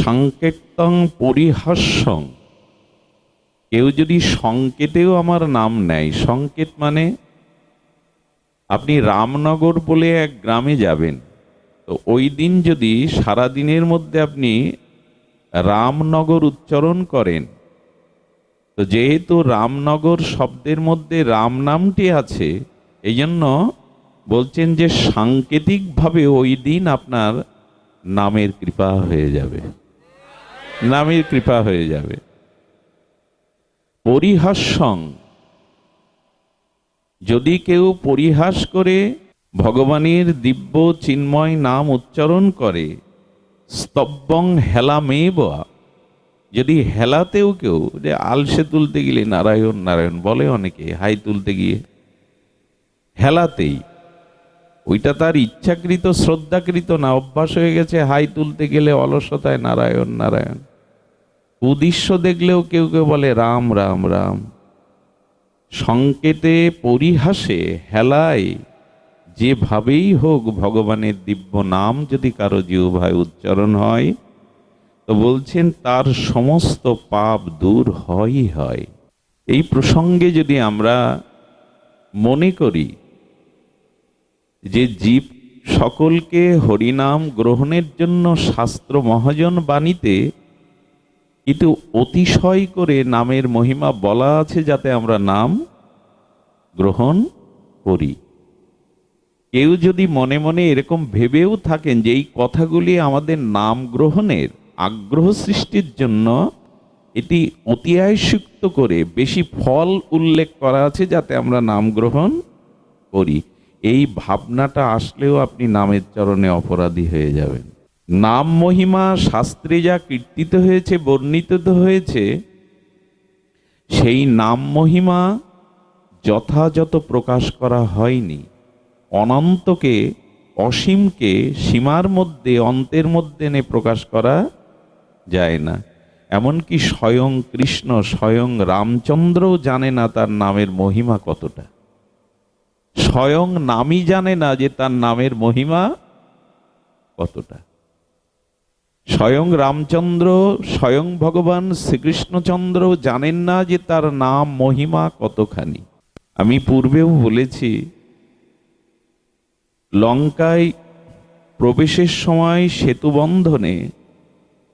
সাংকেত্যং পরিহাস্যং, কেউ যদি সংকেতেও আমার নাম নেয়, সংকেত মানে আপনি রামনগর বলে এক গ্রামে যাবেন, তো ওই দিন যদি সারা দিনের মধ্যে আপনি রামনগর উচ্চারণ করেন, তো যেহেতু রামনগর শব্দের মধ্যে রাম নামটি আছে, এই জন্য বলছেন যে সাংকেতিকভাবে ওই দিন আপনার নামের কৃপা হয়ে যাবে, নামের কৃপা হয়ে যাবে। পরিহাস্যং, যদি কেউ পরিহাস করে ভগবানের দিব্য চিন্ময় নাম উচ্চারণ করে, স্তব্যং হেলামেব, যদি হেলাতেও কেউ, যে আলসে তুলতে গেলে নারায়ণ নারায়ণ বলে অনেকে, হাই তুলতে গিয়ে হেলাতেই, ওইটা তার ইচ্ছাকৃত শ্রদ্ধাকৃত না, অভ্যাস হয়ে গেছে, হাই তুলতে গেলে অলসতায় নারায়ণ নারায়ণ। উদ্দেশ্য দেখলেও কেউ কেউ বলে রাম রাম রাম। সংকেতে পরিহাসে হেলায় যেভাবেই হোক ভগবানের দিব্য নাম যদি কারো জিহ্বায় উচ্চারণ হয়, তো বলছেন তার সমস্ত পাপ দূর হয়ই হয়। এই প্রসঙ্গে যদি আমরা মনে করি যে জীব সকলকে হরিনাম গ্রহণের জন্য শাস্ত্র মহাজন বাণীতে কিন্তু অতিশয় করে নামের মহিমা বলা আছে, যাতে আমরা নাম গ্রহণ করি। কেউ যদি মনে মনে এরকম ভেবেও থাকেন যে এই কথাগুলি আমাদের নাম গ্রহণের আগ্রহ সৃষ্টির জন্য এটি অতিআয়সুক্ত করে বেশি ফল উল্লেখ করা আছে যাতে আমরা নাম গ্রহণ করি, এই ভাবনাটা আসলেও আপনি নামের চরণে অপরাধী হয়ে যাবেন। নাম মহিমা শাস্ত্রে যা কীর্তিত হয়েছে, বর্ণিত হয়েছে, সেই নাম মহিমা যথাযথ প্রকাশ করা হয়নি। অনন্তকে অসীমকে সীমার মধ্যে অন্তের মধ্যে এনে প্রকাশ করা যায় না। এমনকি স্বয়ং কৃষ্ণ, স্বয়ং রামচন্দ্রও জানে না তার নামের মহিমা কতটা। স্বয়ং নামই জানে না যে তার নামের মহিমা কতটা। স্বয়ং রামচন্দ্র, স্বয়ং ভগবান শ্রীকৃষ্ণচন্দ্র জানেন না যে তার নাম মহিমা কতখানি। আমি পূর্বেও বলেছি, লঙ্কায় প্রবেশের সময় সেতুবন্ধনে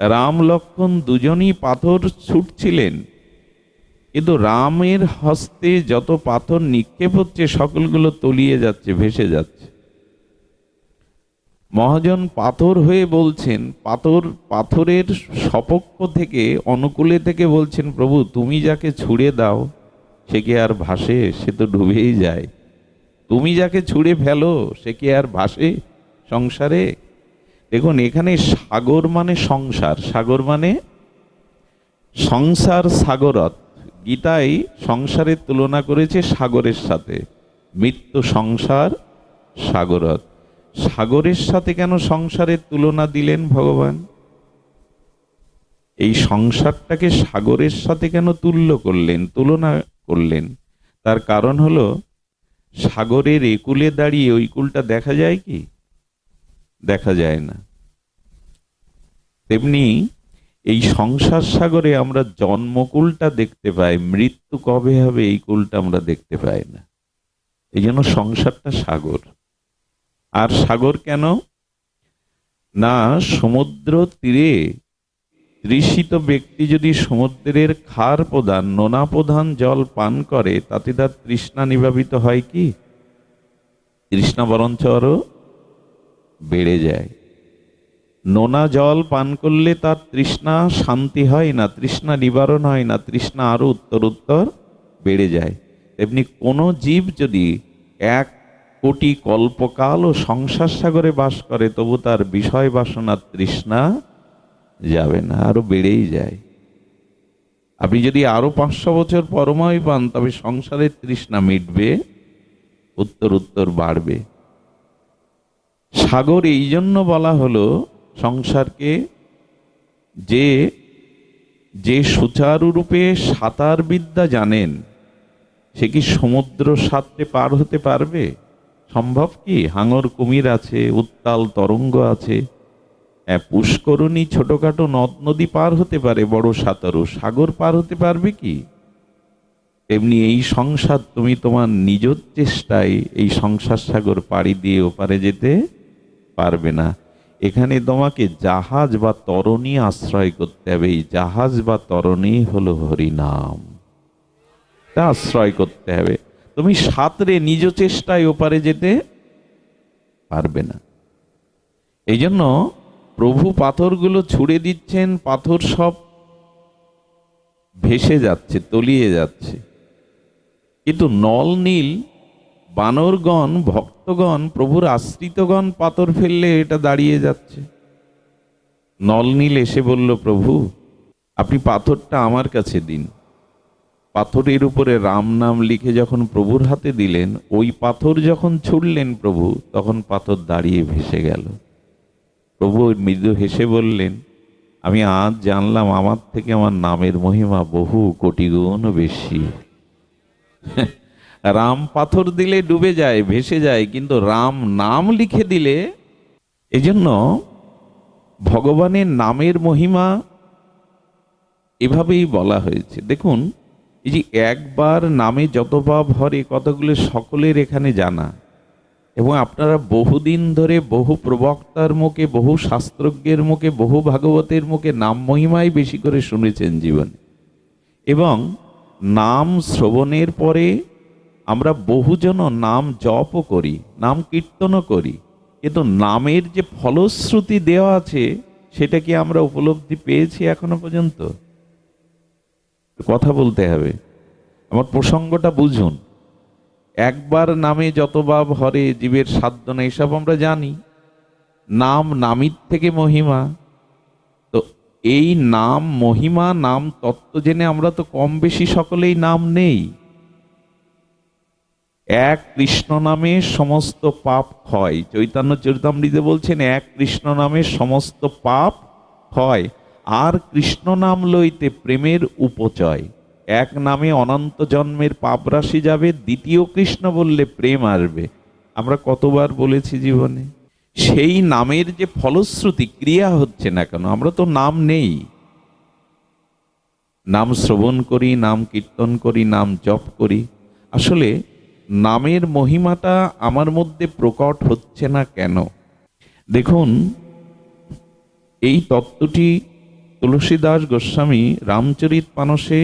রাম লক্ষ্মণ দুজনই পাথর ছুটছিলেন, কিন্তু রামের হস্তে যত পাথর নিক্ষেপ হচ্ছে সকলগুলো তলিয়ে যাচ্ছে, ভেসে যাচ্ছে। মহাজন পাথর হয়ে বলছেন, পাথরের সপক্ষ থেকে অনুকূলে থেকে বলছেন, প্রভু তুমি যাকে ছুঁড়ে দাও সে কি আর ভাসে? সে তো ডুবেই যায়। তুমি যাকে ছুঁড়ে ফেলো সে কি আর ভাসে সংসারে? দেখুন, এখানে সাগর মানে সংসার, সাগর মানে সংসার, সাগরত। গীতায় সংসারের তুলনা করেছে সাগরের সাথে, মৃত্যু সংসার সাগরত। সাগরের সাথে কেন সংসারের তুলনা দিলেন ভগবান? এই সংসারটাকে সাগরের সাথে কেন তুলনা করলেন? তার কারণ হলো, সাগরের একুলে দাঁড়িয়ে ওই কূলটা দেখা যায় কি? দেখা যায় না। তেমনি এই সংসার সাগরে আমরা জন্মকূলটা দেখতে পাই, মৃত্যু কবে হবে এই কূলটা আমরা দেখতে পাই না। এই জন্য সংসারটা সাগর। আর সাগর কেন না? সমুদ্র তীরে তৃষিত ব্যক্তি যদি সমুদ্রের ক্ষার প্রধান, নোনা প্রধান জল পান করে, তাতে তার তৃষ্ণা নিবাবিত হয় কি? তৃষ্ণা বরঞ্চ আরো বেড়ে যায়। নোনা জল পান করলে তার তৃষ্ণা শান্তি হয় না, তৃষ্ণা নিবারণ হয় না, তৃষ্ণা আরো উত্তর বেড়ে যায়। তেমনি কোনো জীব যদি 1 কোটি কল্পকাল ও সংসার সাগরে বাস করে, তবু তার বিষয় বাসনার তৃষ্ণা যাবে না, আরো বেড়েই যায়। আপনি যদি আরো 500 বছর পরমায়ু পান, তবে সংসারের তৃষ্ণা মিটবে, উত্তর বাড়বে। সাগর এই জন্য বলা হলো সংসারকে, যে সুচারুরূপে সাঁতার বিদ্যা জানেন সে কি সমুদ্র সাঁতরে পার হতে পারবে? সম্ভব কি? হাঙর কুমির আছে, উত্তাল তরঙ্গ আছে, পুষ্করণী ছোটখাটো নদ নদী পার হতে পারে, বড় সাঁতারু সাগর পার হতে পারবে কি? তেমনি এই সংসার তুমি তোমার নিজ চেষ্টায় এই সংসার সাগর পাড়ি দিয়ে ওপারে যেতে পারবে না। এখানে তোমাকে জাহাজ বা তরণী আশ্রয় করতে হবে। এই জাহাজ বা তরণী হলো হরিনাম, তা আশ্রয় করতে হবে। তুমি সাঁতরে নিজ চেষ্টায় ওপারে যেতে পারবে না। এই জন্য প্রভু পাথরগুলো ছুড়ে দিচ্ছেন, পাথর সব ভেসে যাচ্ছে, তলিয়ে যাচ্ছে, কিন্তু নল নীল বানরগণ, ভক্তগণ, প্রভুর আশ্রিতগণ পাথর ফেললে এটা দাঁড়িয়ে যাচ্ছে। নল নীল এসে বলল, প্রভু আপনি পাথরটা আমার কাছে দিন। পাথরের উপরে রাম নাম লিখে যখন প্রভুর হাতে দিলেন, ওই পাথর যখন ছুড়লেন প্রভু, তখন পাথর দাঁড়িয়ে ভেসে গেল। প্রভু মৃদু হেসে বললেন, আমি আজ জানলাম আমার থেকে আমার নামের মহিমা বহু কোটি গুণ বেশি। রাম পাথর দিলে ডুবে যায়, ভেসে যায়, কিন্তু রাম নাম লিখে দিলে। এজন্য ভগবানের নামের মহিমা এভাবেই বলা হয়েছে। দেখুন, এই যে একবার নামে যত পাপ হরে, কতগুলো সকলের এখানে জানা, এবং আপনারা বহুদিন ধরে বহু প্রবক্তার মুখে, বহু শাস্ত্রজ্ঞের মুখে, বহু ভাগবতের মুখে নাম মহিমাই বেশি করে শুনেছেন জীবনে। এবং নাম শ্রবণের পরে আমরা বহুজন নাম জপও করি, নাম কীর্তনও করি, কিন্তু নামের যে ফলশ্রুতি দেওয়া আছে সেটা কি আমরা উপলব্ধি পেয়েছি এখনো পর্যন্ত? কথা বলতে হবে, আমার প্রসঙ্গটা বুঝুন। একবার নামে যত পাপ হরে, জীবের সাধ্য নেই, সব আমরা জানি। নাম নামির থেকে মহিমা। তো এই নাম মহিমা, নাম তত্ত্ব জেনে আমরা তো কম বেশি সকলেই নাম নেই। এক কৃষ্ণ নামে সমস্ত পাপ ক্ষয়। চৈতন্য চরিতামৃতে বলছেন, এক কৃষ্ণ নামে সমস্ত পাপ ক্ষয়, আর কৃষ্ণ নাম লইতে প্রেমের উপচয়। এক নামে অনন্ত জন্মের পাপ রাশি যাবে, দ্বিতীয় কৃষ্ণ বললে প্রেম আসবে। আমরা কতবার বলেছি জীবনে। সেই নামের যে ফলশ্রুতি, ক্রিয়া হচ্ছে না কেন? আমরা তো নাম নেই। নাম শ্রবণ করি, নাম কীর্তন করি, নাম জপ করি, আসলে নামের মহিমাটা আমার মধ্যে প্রকট হচ্ছে না কেন? দেখুন, এই তত্ত্বটি তুলসীদাস গোস্বামী রামচরিত মানসে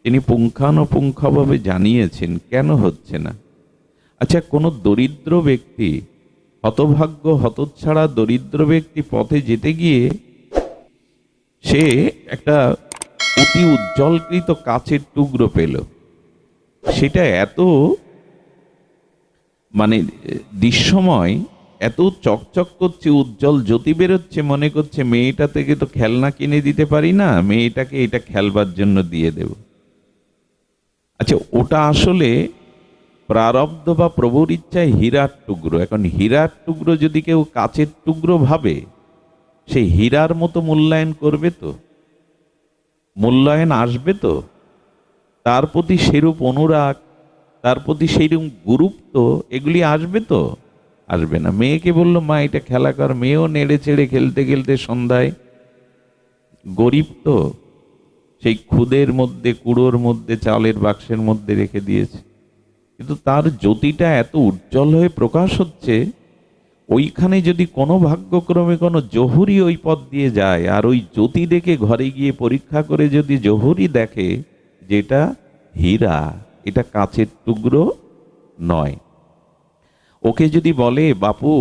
তিনি পুঙ্খানুপুঙ্খভাবে জানিয়েছেন কেন হচ্ছে না। আচ্ছা, কোনো দরিদ্র ব্যক্তি, হতভাগ্য হতচ্ছাড়া দরিদ্র ব্যক্তি পথে যেতে গিয়ে সে একটা অতি উজ্জ্বলকৃত কাচের টুকরো পেল। সেটা এত দৃশ্যময়, এত চকচক করছে, উজ্জ্বল জ্যোতি বেরোচ্ছে, মনে করছে মেয়েটা থেকে তো খেলনা কিনে দিতে পারি না, মেয়েটাকে এটা খেলবার জন্য দিয়ে দেব। আচ্ছা, ওটা আসলে প্রারব্ধ বা প্রভুর ইচ্ছায় হীরার টুকরো। এখন হীরার টুকরো যদি কেউ কাচের টুকরো ভাবে, সেই হীরার মতো মূল্যায়ন করবে তো? মূল্যায়ন আসবে তো? তার প্রতি সেরূপ অনুরাগ, তার প্রতি সেইরকম গুরুত্ব, এগুলি আসবে তো? আসবে না। মেয়েকে বললো, মা এটা খেলা কর, মেয়েও নেড়ে চেড়ে খেলতে খেলতে সন্ধ্যায়, গরিব তো, সেই খুদের মধ্যে, কুড়োর মধ্যে, চালের বাক্সের মধ্যে রেখে দিয়েছে, কিন্তু তার জ্যোতিটা এত উজ্জ্বল হয়ে প্রকাশ হচ্ছে। ওইখানে যদি কোনো ভাগ্যক্রমে কোনো জহুরি ওই পথ দিয়ে যায়, আর ওই জ্যোতি দেখে ঘরে গিয়ে পরীক্ষা করে যদি জহুরি দেখে যেটা হীরা, এটা কাচের টুকরো নয়, ওকে যদি বলে, বাপু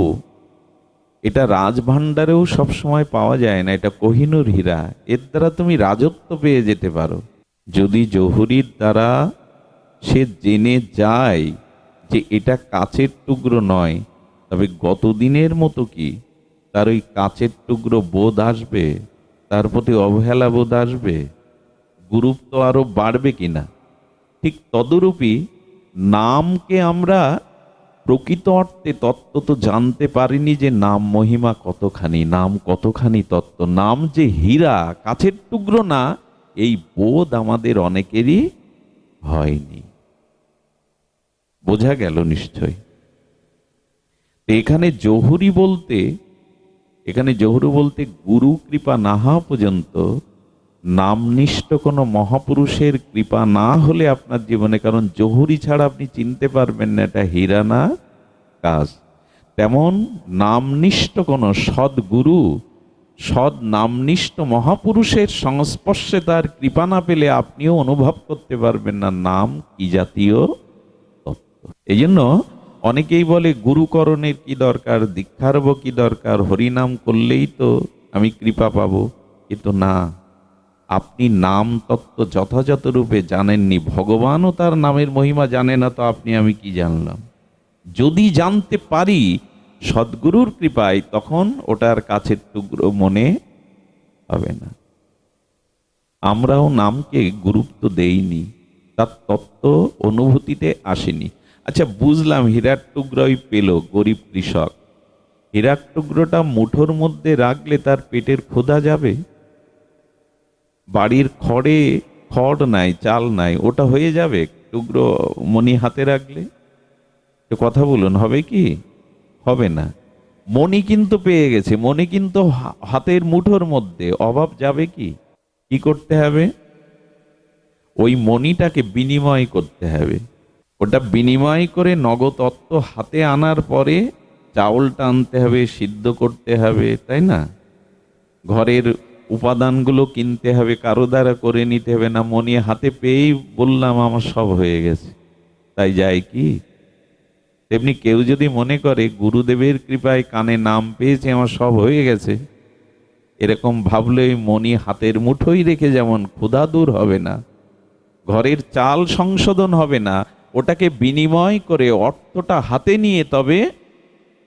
এটা রাজভাণ্ডারেও সবসময় পাওয়া যায় না, এটা কোহিনূর হীরা, এর দ্বারা তুমি রাজত্ব পেয়ে যেতে পারো। যদি জহুরির দ্বারা সে জেনে যায় যে এটা কাচের টুকরো নয়, তবে গতদিনের মতো কি তার ওই কাচের টুকরো বোধ আসবে? তার প্রতি অবহেলা বোধ আসবে? গুরুত্ব আরো বাড়বে কিনা? ঠিক তদরূপই নামকে আমরা প্রকৃত অর্থে তত্ত্ব তো জানতে পারিনি, যে নাম মহিমা কতখানি, নাম কতখানি তত্ত্ব, নাম যে হীরা, কাচের টুকরো না, এই বোধ আমাদের অনেকেরই হয়নি। বোঝা গেল নিশ্চয়। এখানে জহুরি বলতে এখানে জহুরু বলতে গুরু কৃপা না হওয়া পর্যন্ত, নামনিষ্ঠ কোনো মহাপুরুষের কৃপা না হলে আপনার জীবনে, কারণ জহুরি ছাড়া আপনি চিনতে পারবেন না এটা হীরা না কাজ, তেমন নামনিষ্ঠ কোনো সদ্গুরু, সৎ নামনিষ্ঠ মহাপুরুষের সংস্পর্শে তার কৃপা না পেলে আপনিও অনুভব করতে পারবেন না নাম কি জাতীয় তত্ত্ব। এই জন্য অনেকেই বলে গুরুকরণের কি দরকার, দীক্ষারও কি দরকার, হরিনাম করলেই তো আমি কৃপা পাবো। কিন্তু না, আপনি নাম তত্ত্ব যথাযথ রূপে জানেননি, ভগবানও তার নামের মহিমা জানে না, তো আপনি আমি কি জানলাম? যদি জানতে পারি সদ্গুরুর কৃপায়, তখন ওটার কাছের টুকরো মনে হবে না। আমরাও নামকে গুরুত্ব দেইনি, তার তত্ত্ব অনুভূতিতে আসেনি। আচ্ছা, বুঝলাম হীরার টুকরোই পেল গরিব কৃষক, হীরার টুকরোটা মুঠোর মধ্যে রাখলে তার পেটের ক্ষুধা যাবে? বাড়ির খড়ে খড় নাই, চাল নাই, ওটা হয়ে যাবে টুকরো মণি হাতে রাখলে? কথা বলুন, হবে কি? হবে না। মণি কিন্তু পেয়ে গেছে, মণি কিন্তু হাতের মুঠোর মধ্যে, অভাব যাবে কি? কি করতে হবে? ওই মণিটাকে বিনিময় করতে হবে। ওটা বিনিময় করে নগদ অর্থ হাতে আনার পরে চাউলটা আনতে হবে, সিদ্ধ করতে হবে, তাই না? ঘরের উপাদানগুলো কিনতে হবে, কারো দ্বারা করে নিতে হবে না। মণি হাতে পেয়েই বললাম আমার সব হয়ে গেছে, তাই যায় কি? তেমনি কেউ যদি মনে করে গুরুদেবের কৃপায় কানে নাম পেয়েছে, আমার সব হয়ে গেছে, এরকম ভাবলে মণি হাতের মুঠোই রেখে যেমন ক্ষুধা দূর হবে না, ঘরের চাল সংশোধন হবে না, ওটাকে বিনিময় করে অর্থটা হাতে নিয়ে তবে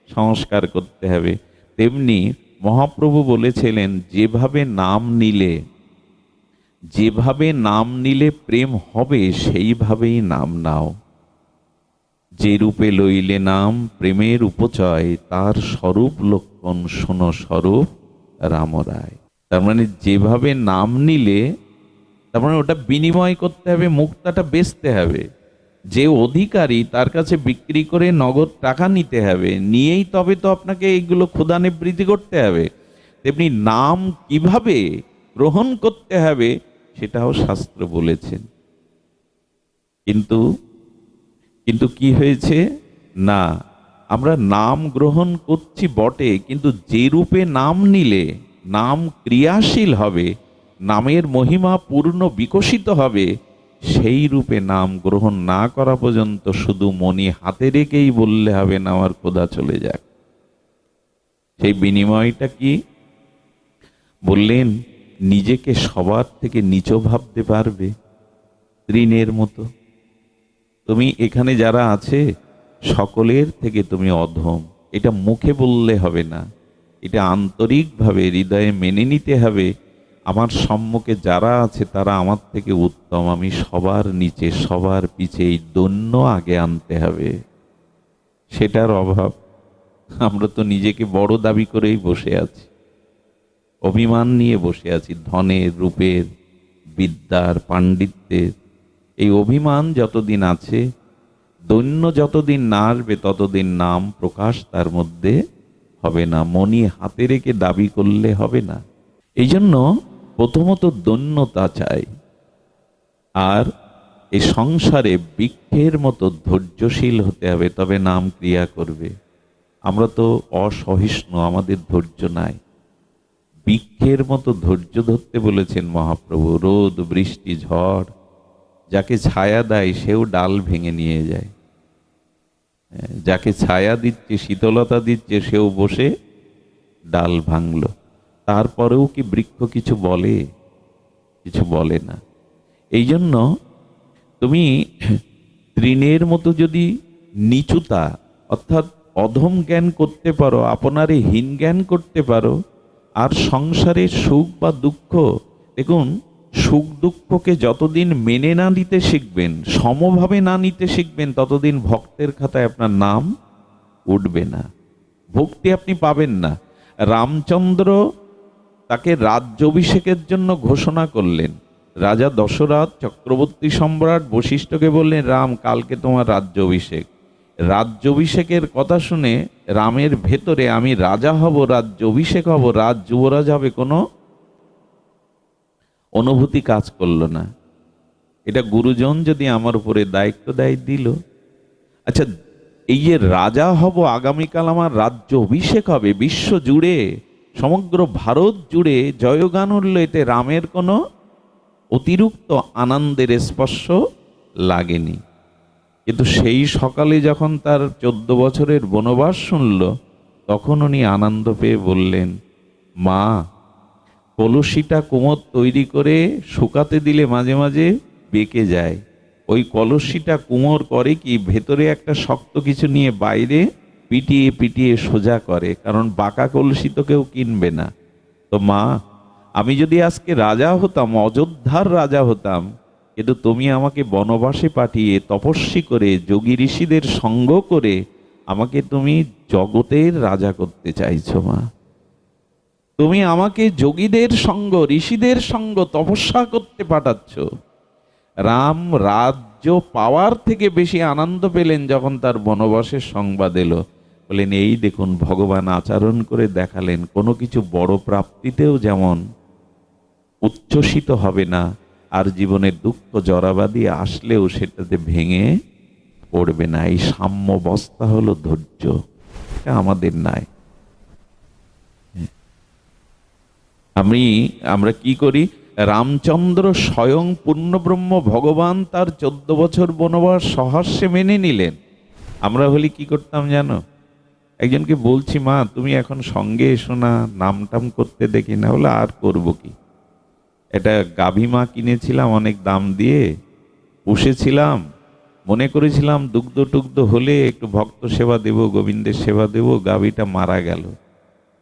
সংস্কার করতে হবে। তেমনি মহাপ্রভু বলেছিলেন, যেভাবে নাম নিলে প্রেম হবে সেইভাবেই নাম নাও। যে রূপে লইলে নাম প্রেমের উপচয়, তার স্বরূপ লক্ষণ শোনো স্বরূপ রামরায়। তার মানে যেভাবে নাম নিলে, তার মানে ওটা বিনিময় করতে হবে, মুক্তাটা বেচতে হবে। যে অধিকারী তার কাছে বিক্রি করে নগদ টাকা নিতে হবে, নিয়েই তবে তো আপনাকে এইগুলো ক্ষুধা নিবৃত্তি করতে হবে। তেমনি নাম কিভাবে গ্রহণ করতে হবে সেটাও শাস্ত্র বলেছেন। কিন্তু কি হয়েছে না, আমরা নাম গ্রহণ করছি বটে, কিন্তু যে রূপে নাম নিলে নাম ক্রিয়াশীল হবে, নামের মহিমা পূর্ণ বিকশিত হবে, সেই রূপে নাম গ্রহণ না করা পর্যন্ত শুধু মনি হাতে রেখেই বললে হবে না আমার ক্ষুধা চলে যাক। সেই বিনিময়টা কি বললেন? নিজেকে সবার থেকে নিচু ভাবতে পারবে, তৃণের মতো। তুমি এখানে যারা আছে সকলের থেকে তুমি অধম, এটা মুখে বললে হবে না, এটা আন্তরিকভাবে হৃদয়ে মেনে নিতে হবে। আমার সম্মুখে যারা আছে তারা আমার থেকে উত্তম, আমি সবার নিচে, সবার পিছে, এই দৈন্য আগে আনতে হবে। সেটার অভাব। আমরা তো নিজেকে বড় দাবি করেই বসে আছি, অভিমান নিয়ে বসে আছি, ধনের, রূপের, বিদ্যার, পাণ্ডিত্যের। এই অভিমান যতদিন আছে, দৈন্য যতদিন না আসবে, ততদিন নাম প্রকাশ তার মধ্যে হবে না। মনি হাতে রেখে দাবি করলে হবে না। এই জন্য প্রথমত দৈন্যতা চাই, আর এই সংসারে বৃক্ষের মতো ধৈর্যশীল হতে হবে, তবে নাম ক্রিয়া করবে। আমরা তো অসহিষ্ণু, আমাদের ধৈর্য নাই। বৃক্ষের মতো ধৈর্য ধরতে বলেছেন মহাপ্রভু। রোদ, বৃষ্টি, ঝড় যাকে ছায়া দেয় সেও ডাল ভেঙে নিয়ে যায়, যাকে ছায়া দিচ্ছে, শীতলতা দিচ্ছে, সেও বসে ডাল ভাঙলো। তারপরেও কি বৃক্ষ কিছু বলে? কিছু বলে না। এই জন্য তুমি তৃণের মতো যদি নিচুতা অর্থাৎ অধম জ্ঞান করতে পারো, আপনারে হীন জ্ঞান করতে পারো, আর সংসারের সুখ বা দুঃখ, দেখুন সুখ দুঃখকে যতদিন মেনে না নিতে শিখবেন, সমভাবে না নিতে শিখবেন, ততদিন ভক্তের খাতায় আপনার নাম উঠবে না, ভক্তি আপনি পাবেন না। রামচন্দ্র তাকে রাজ্যাভিষেকের জন্য ঘোষণা করলেন। রাজা দশরথ চক্রবর্তী সম্রাট বশিষ্ঠকে বললেন, রাম, কালকে তোমার রাজ্যাভিষেক। রাজ্যাভিষেকের কথা শুনে রামের ভেতরে আমি রাজা হব, রাজ্যাভিষেক হব, রাজ যুবরাজ হবে, কোনো অনুভূতি কাজ করলো না। এটা গুরুজন যদি আমার উপরে দায়িত্ব দেয় দিল। আচ্ছা, এই যে রাজা হব, আগামীকাল আমার রাজ্য অভিষেক হবে, বিশ্ব জুড়ে সমগ্র ভারত জুড়ে জয়গান উঠল, এতে রামের কোনো অতিরিক্ত আনন্দের স্পর্শ লাগেনি। কিন্তু সেই সকালে যখন তার 14 বছরের বনবাস শুনল, তখন উনি আনন্দ পেয়ে বললেন, মা, কলসিটা কুমোর তৈরি করে শুকাতে দিলে মাঝে মাঝে বেঁকে যায়। ওই কলসিটা কুমোর করে কি, ভেতরে একটা শক্ত কিছু নিয়ে বাইরে পিটিয়ে পিটিয়ে সোজা করে, কারণ বাঁকা কলসি তো কেউ কিনবে না। তো মা, আমি যদি আজকে রাজা হতাম, অযোধ্যার রাজা হতাম, কিন্তু তুমি আমাকে বনবাসে পাঠিয়ে তপস্বী করে যোগী ঋষিদের সঙ্গ করে আমাকে তুমি জগতের রাজা করতে চাইছো। মা, তুমি আমাকে যোগীদের সঙ্গ, ঋষিদের সঙ্গ, তপস্যা করতে পাঠাচ্ছ। রাম রাজ্য পাওয়ার থেকে বেশি আনন্দ পেলেন যখন তার বনবাসের সংবাদ এলো। বলেন, এই দেখুন, ভগবান আচরণ করে দেখালেন, কোনো কিছু বড় প্রাপ্তিতেও যেমন উচ্ছ্বসিত হবে না, আর জীবনের দুঃখ জরাবাদি আসলেও সেটাতে ভেঙে পড়বে না। এই সাম্যবস্থা হলো ধৈর্য, এটা আমাদের নাই। আমরা কি করি, রামচন্দ্র স্বয়ং পূর্ণব্রহ্ম ভগবান তার 14 বছর বনবাস সহাস্যে মেনে নিলেন। আমরা হলে কি করতাম জানো? একজনকে বলছি, মা তুমি এখন সঙ্গে এসো না, নামটাম করতে দেখি না। বলে, আর করবো কি, এটা গাভী মা কিনেছিলাম অনেক দাম দিয়ে, পুষেছিলাম, মনে করেছিলাম দুগ্ধ টুগ্ধ হলে একটু ভক্ত সেবা দেব, গোবিন্দের সেবা দেব, গাভীটা মারা গেল।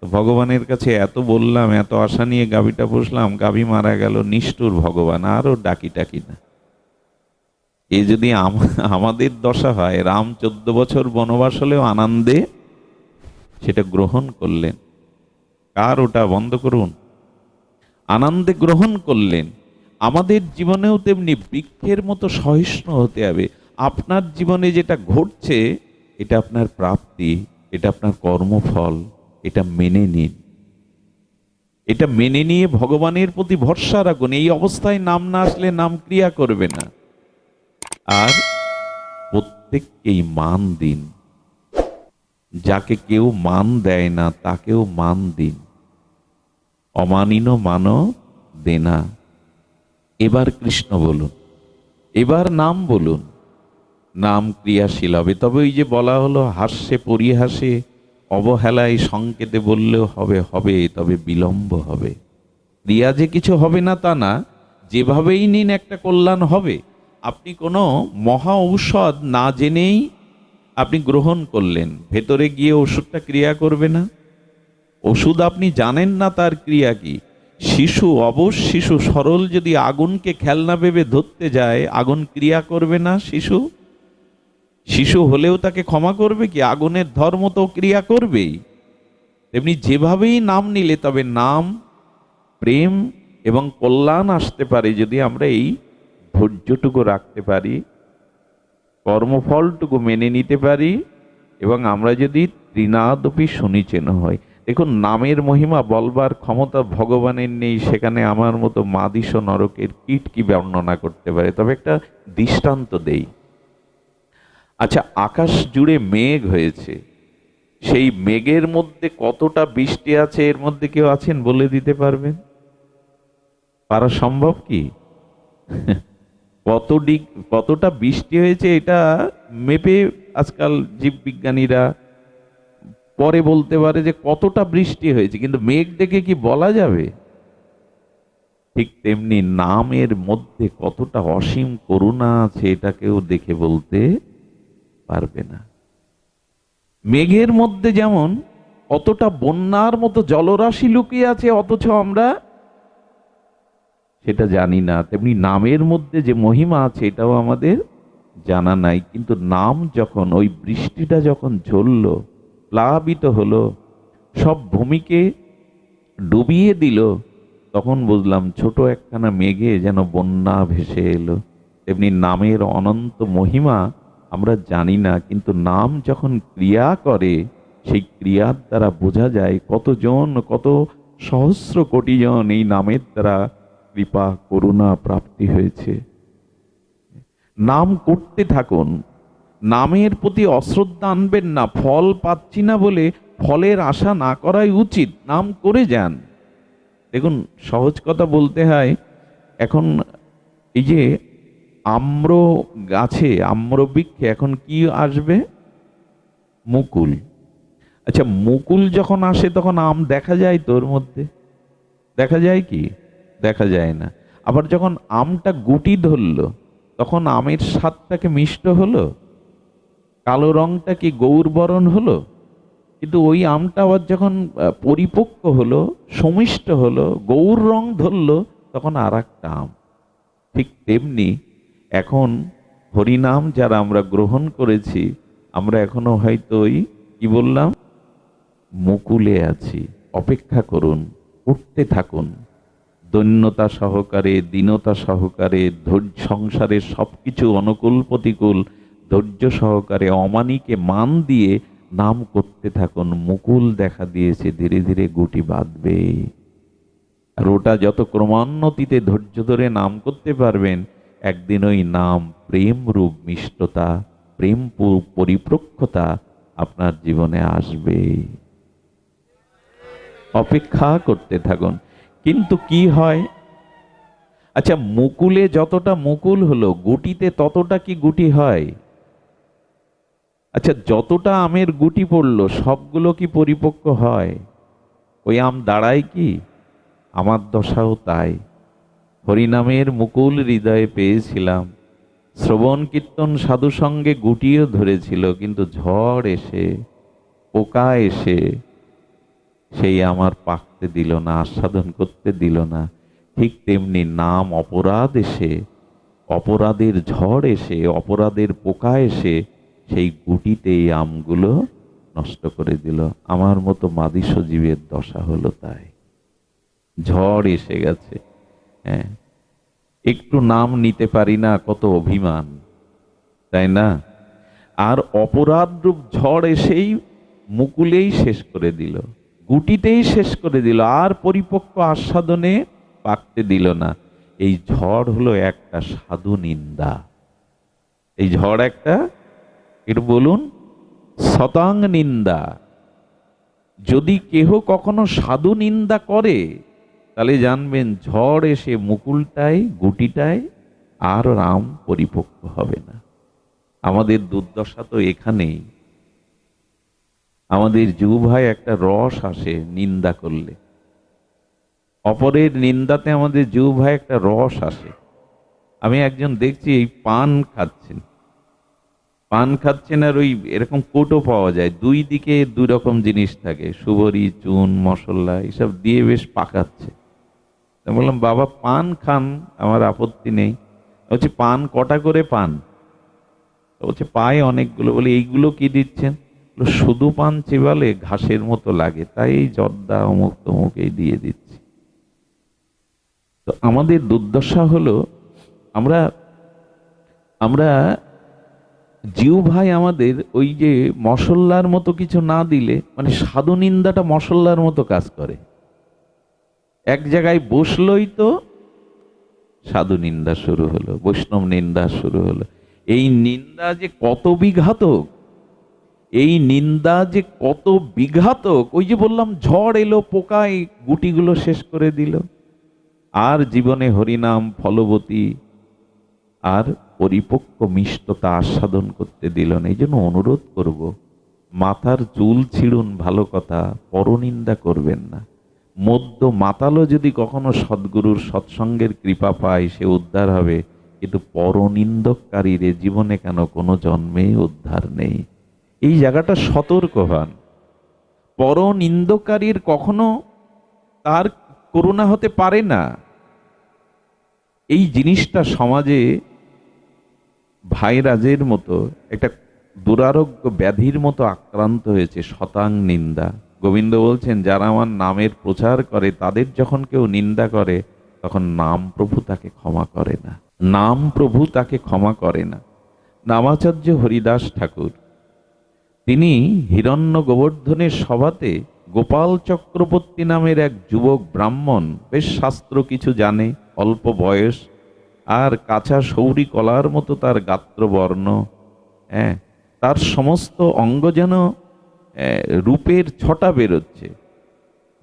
ভগবানের কাছে এত বললাম, এত আশা নিয়ে গাভীটা পুষলাম, গাভী মারা গেল, নিষ্ঠুর ভগবান, আরও ডাকি টাকি না। এ যদি আমাদের দশা হয়, রাম 14 বছর বনবাস হলেও আনন্দে সেটা গ্রহণ করলেন। কার ওটা বন্ধ করুন, আনন্দে গ্রহণ করলেন। আমাদের জীবনেও তেমনি বৃক্ষের মতো সহিষ্ণু হতে হবে। আপনার জীবনে যেটা ঘটছে, এটা আপনার প্রাপ্তি, এটা আপনার কর্মফল, এটা মেনে নিন। এটা মেনে নিয়ে ভগবানের প্রতি ভরসা রাখুন। এই অবস্থায় নাম না আসলে নাম ক্রিয়া করবে না। আর প্রত্যেককেই মান দিন, যাকে কেউ মান দেয় না তাকেও মান দিন। অমানিন মান দেনা। এবার কৃষ্ণ বলুন, এবার নাম বলুন, নাম ক্রিয়াশীল হবে। তবে ওই যে বলা হলো, হাস্যে পরিহাসে অবহেলায় সংকেতে বললেও হবে, হবে, তবে বিলম্ব হবে। ক্রিয়া যে কিছু হবে না তা না, যেভাবেই নিন একটা কল্যাণ হবে। আপনি কোনো মহা ঔষধ না জেনেই আপনি গ্রহণ করলেন, ভেতরে গিয়ে ওষুধটা ক্রিয়া করবে না। ওষুধ আপনি জানেন না তার ক্রিয়া কি। শিশু, অবশ শিশু সরল যদি আগুনকে খেলনা ভেবে ধরতে যায়, আগুন ক্রিয়া করবে না। শিশু শিশু হলেও তাকে ক্ষমা করবে কি? আগুনের ধর্ম তো ক্রিয়া করবেই। তেমনি যেভাবেই নাম নিলে, তবে নাম, প্রেম এবং কল্যাণ আসতে পারে যদি আমরা এই ধৈর্যটুকু রাখতে পারি, কর্মফলটুকু মেনে নিতে পারি, এবং আমরা যদি ত্রিনাদপি শুনিচেন হয়। দেখুন, নামের মহিমা বলবার ক্ষমতা ভগবানের নেই, সেখানে আমার মতো মাদিস নরকের কীট কি বর্ণনা করতে পারে। তবে একটা দৃষ্টান্ত দেই। আচ্ছা, আকাশ জুড়ে মেঘ হয়েছে, সেই মেঘের মধ্যে কতটা বৃষ্টি আছে এর মধ্যে কেউ আছেন বলে দিতে পারবেন? পারা সম্ভব কি? কতটা বৃষ্টি হয়েছে এটা মেপে আজকাল জীববিজ্ঞানীরা পরে বলতে পারে যে কতটা বৃষ্টি হয়েছে, কিন্তু মেঘ দেখে কি বলা যাবে? ঠিক তেমনি নামের মধ্যে কতটা অসীম করুণা আছে এটা কেউ দেখে বলতে পারবে না। মেঘের মধ্যে যেমন অতটা বন্যার মতো জলরাশি লুকিয়ে আছে, অথচ আমরা সেটা জানি না। তেমনি নামের মধ্যে যে মহিমা আছে এটাও আমাদের জানা নাই। কিন্তু নাম যখন, ওই বৃষ্টিটা যখন ঝরল, প্লাবিত হলো, সব ভূমিকে ডুবিয়ে দিল, তখন বুঝলাম ছোট একখানা মেঘে যেন বন্যা ভেসে এলো। তেমনি নামের অনন্ত মহিমা আমরা জানি না, কিন্তু নাম যখন ক্রিয়া করে সেই ক্রিয়ার দ্বারা বোঝা যায় কতজন, কত সহস্র কোটি জন এই নামের দ্বারা কৃপা করুণা প্রাপ্তি হয়েছে। নাম করতে থাকুন, নামের প্রতি অশ্রদ্ধা আনবেন না। ফল পাচ্ছি না বলে ফলের আশা না করাই উচিত, নাম করে যান। দেখুন, সহজ কথা বলতে হয়, এখন এই যে আম্র গাছে, আম্র বৃক্ষে এখন কি আসবে? মুকুল। আচ্ছা, মুকুল যখন আসে তখন আম দেখা যায় তোর মধ্যে? দেখা যায় কি? দেখা যায় না। আবার যখন আমটা গুটি ধরলো তখন আমের স্বাদটাকে মিষ্ট হলো, কালো রংটা কি গৌর বরণ হলো? কিন্তু ওই আমটা আবার যখন পরিপক্ক হলো, সমিষ্ট হলো, গৌর রং ধরলো, তখন আর একটা আম। ঠিক তেমনি এখন হরিনাম যারা আমরা গ্রহণ করেছি, আমরা এখনো হয়তো ওই কি বললাম, মুকুলে আছি। অপেক্ষা করুন, উঠতে থাকুন, দৈন্যতা সহকারে, দীনতা সহকারে, ধৈর্য, সংসারের সবকিছু অনুকূল প্রতিকূল ধৈর্য সহকারে অমানিকে মান দিয়ে নাম করতে থাকুন। মুকুল দেখা দিয়েছে, ধীরে ধীরে গুটি বাঁধবে। আর ওটা যত ক্রমান্বতিতে ধৈর্য ধরে নাম করতে পারবেন, একদিন ওই নাম প্রেম রূপ মিষ্টতা, প্রেম পরিপক্কতা আপনার জীবনে আসবে। অপেক্ষা করতে থাকুন। কিন্তু কি হয়, আচ্ছা মুকুলে যতটা মুকুল হলো, গুটিতে ততটা কি গুটি হয়? আচ্ছা, যতটা আমের গুটি পড়লো সবগুলো কি পরিপক্ক হয়? ওই আম দাঁড়ায় কি? আমার দশাও তাই। হরিনামের মুকুল হৃদয়ে পেয়েছিলাম, শ্রবণ কীর্তন সাধু সঙ্গে গুটিও ধরেছিল, কিন্তু ঝড় এসে, পোকা এসে সেই আমার পাকতে দিল না, আস্বাদন করতে দিল না। ঠিক তেমনি নাম অপরাধ এসে, অপরাধের ঝড় এসে, অপরাধের পোকা এসে সেই গুটিতে এই আমগুলো নষ্ট করে দিল। আমার মতো মাদিস জীবের দশা হলো তাই। ঝড় এসে গেছে, হ্যাঁ, একটু নাম নিতে পারি না, কত অভিমান, তাই না? আর অপরাধ রূপ ঝড় এসেই মুকুলেই শেষ করে দিল, গুটিতেই শেষ করে দিল, আর পরিপক্ক আস্বাদনে পাকতে দিল না। এই ঝড় হলো একটা সাধু নিন্দা। এই ঝড় একটা, একটু বলুন, শতাং নিন্দা। যদি কেহ কখনো সাধু নিন্দা করে তাহলে জানবেন ঝড় এসে মুকুলটায়, গুটিটায় আর আম পরিপক্ক হবে না। আমাদের দুর্দশা তো এখানেই। আমাদের জিহ্বায় একটা রস আসে নিন্দা করলে, অপরের নিন্দাতে আমাদের জিহ্বায় একটা রস আসে। আমি একজন দেখছি এই পান খাচ্ছেন, পান খাচ্ছেন, আর ওই এরকম কোটো পাওয়া যায়, দুই দিকে দুই রকম জিনিস থাকে, সুবরি, চুন, মশলা, এসব দিয়ে বেশ পাকাচ্ছে। বললাম, বাবা পান খান, আমার আপত্তি নেই। বলছে, পান কটা করে পান? বলছে, পায় অনেকগুলো। বলে, এইগুলো কি দিচ্ছেন? শুধু পান চিবালে ঘাসের মতো লাগে, তাই জর্দা অমুক তমুক এই দিয়ে দিচ্ছি। তো আমাদের দুর্দশা হলো, আমরা আমরা জিহ্বায় আমাদের ওই যে মশলার মতো কিছু না দিলে, মানে সাধু নিন্দাটা মশলার মতো কাজ করে। এক জায়গায় বসলই তো সাধু নিন্দা শুরু হলো, বৈষ্ণব নিন্দা শুরু হলো। এই নিন্দা যে কত বিঘাতক, এই নিন্দা যে কত বিঘাতক! ওই যে বললাম, ঝড় এলো, পোকায় গুটিগুলো শেষ করে দিল, আর জীবনে হরিনাম ফলবতী আর পরিপক্ক মিষ্টতা আস্বাদন করতে দিল না। এই জন্য অনুরোধ করব, মাথার চুল ছিঁড়ুন ভালো কথা, পরনিন্দা করবেন না। মধ্য মাতালও যদি কখনো সদ্গুরুর সৎসঙ্গের কৃপা পায়, সে উদ্ধার হবে, কিন্তু পরনিন্দকারীর জীবনে কেন কোনো জন্মে উদ্ধার নেই। এই জায়গাটা সতর্ক হন। পরনিন্দকারীর কখনো তার করুণা হতে পারে না। এই জিনিসটা সমাজে ভাইরাজের মতো একটা দুরারোগ্য ব্যাধির মতো আক্রান্ত হয়েছে, শতাং নিন্দা। গোবিন্দ বলছেন, যারা আমার নামের প্রচার করে তাদের যখন কেউ নিন্দা করে, তখন নাম প্রভু তাকে ক্ষমা করে না, নাম প্রভু তাকে ক্ষমা করে না। নামাচার্য হরিদাস ঠাকুর, তিনি হিরণ্য গোবর্ধনের সভাতে গোপাল চক্রবর্তী নামের এক যুবক ব্রাহ্মণ, বেশ শাস্ত্র কিছু জানে, অল্প বয়স, আর কাঁচা সৌরি কলার মতো তার গাত্রবর্ণ, তার সমস্ত অঙ্গ যেন রূপের ছটা বেরোচ্ছে।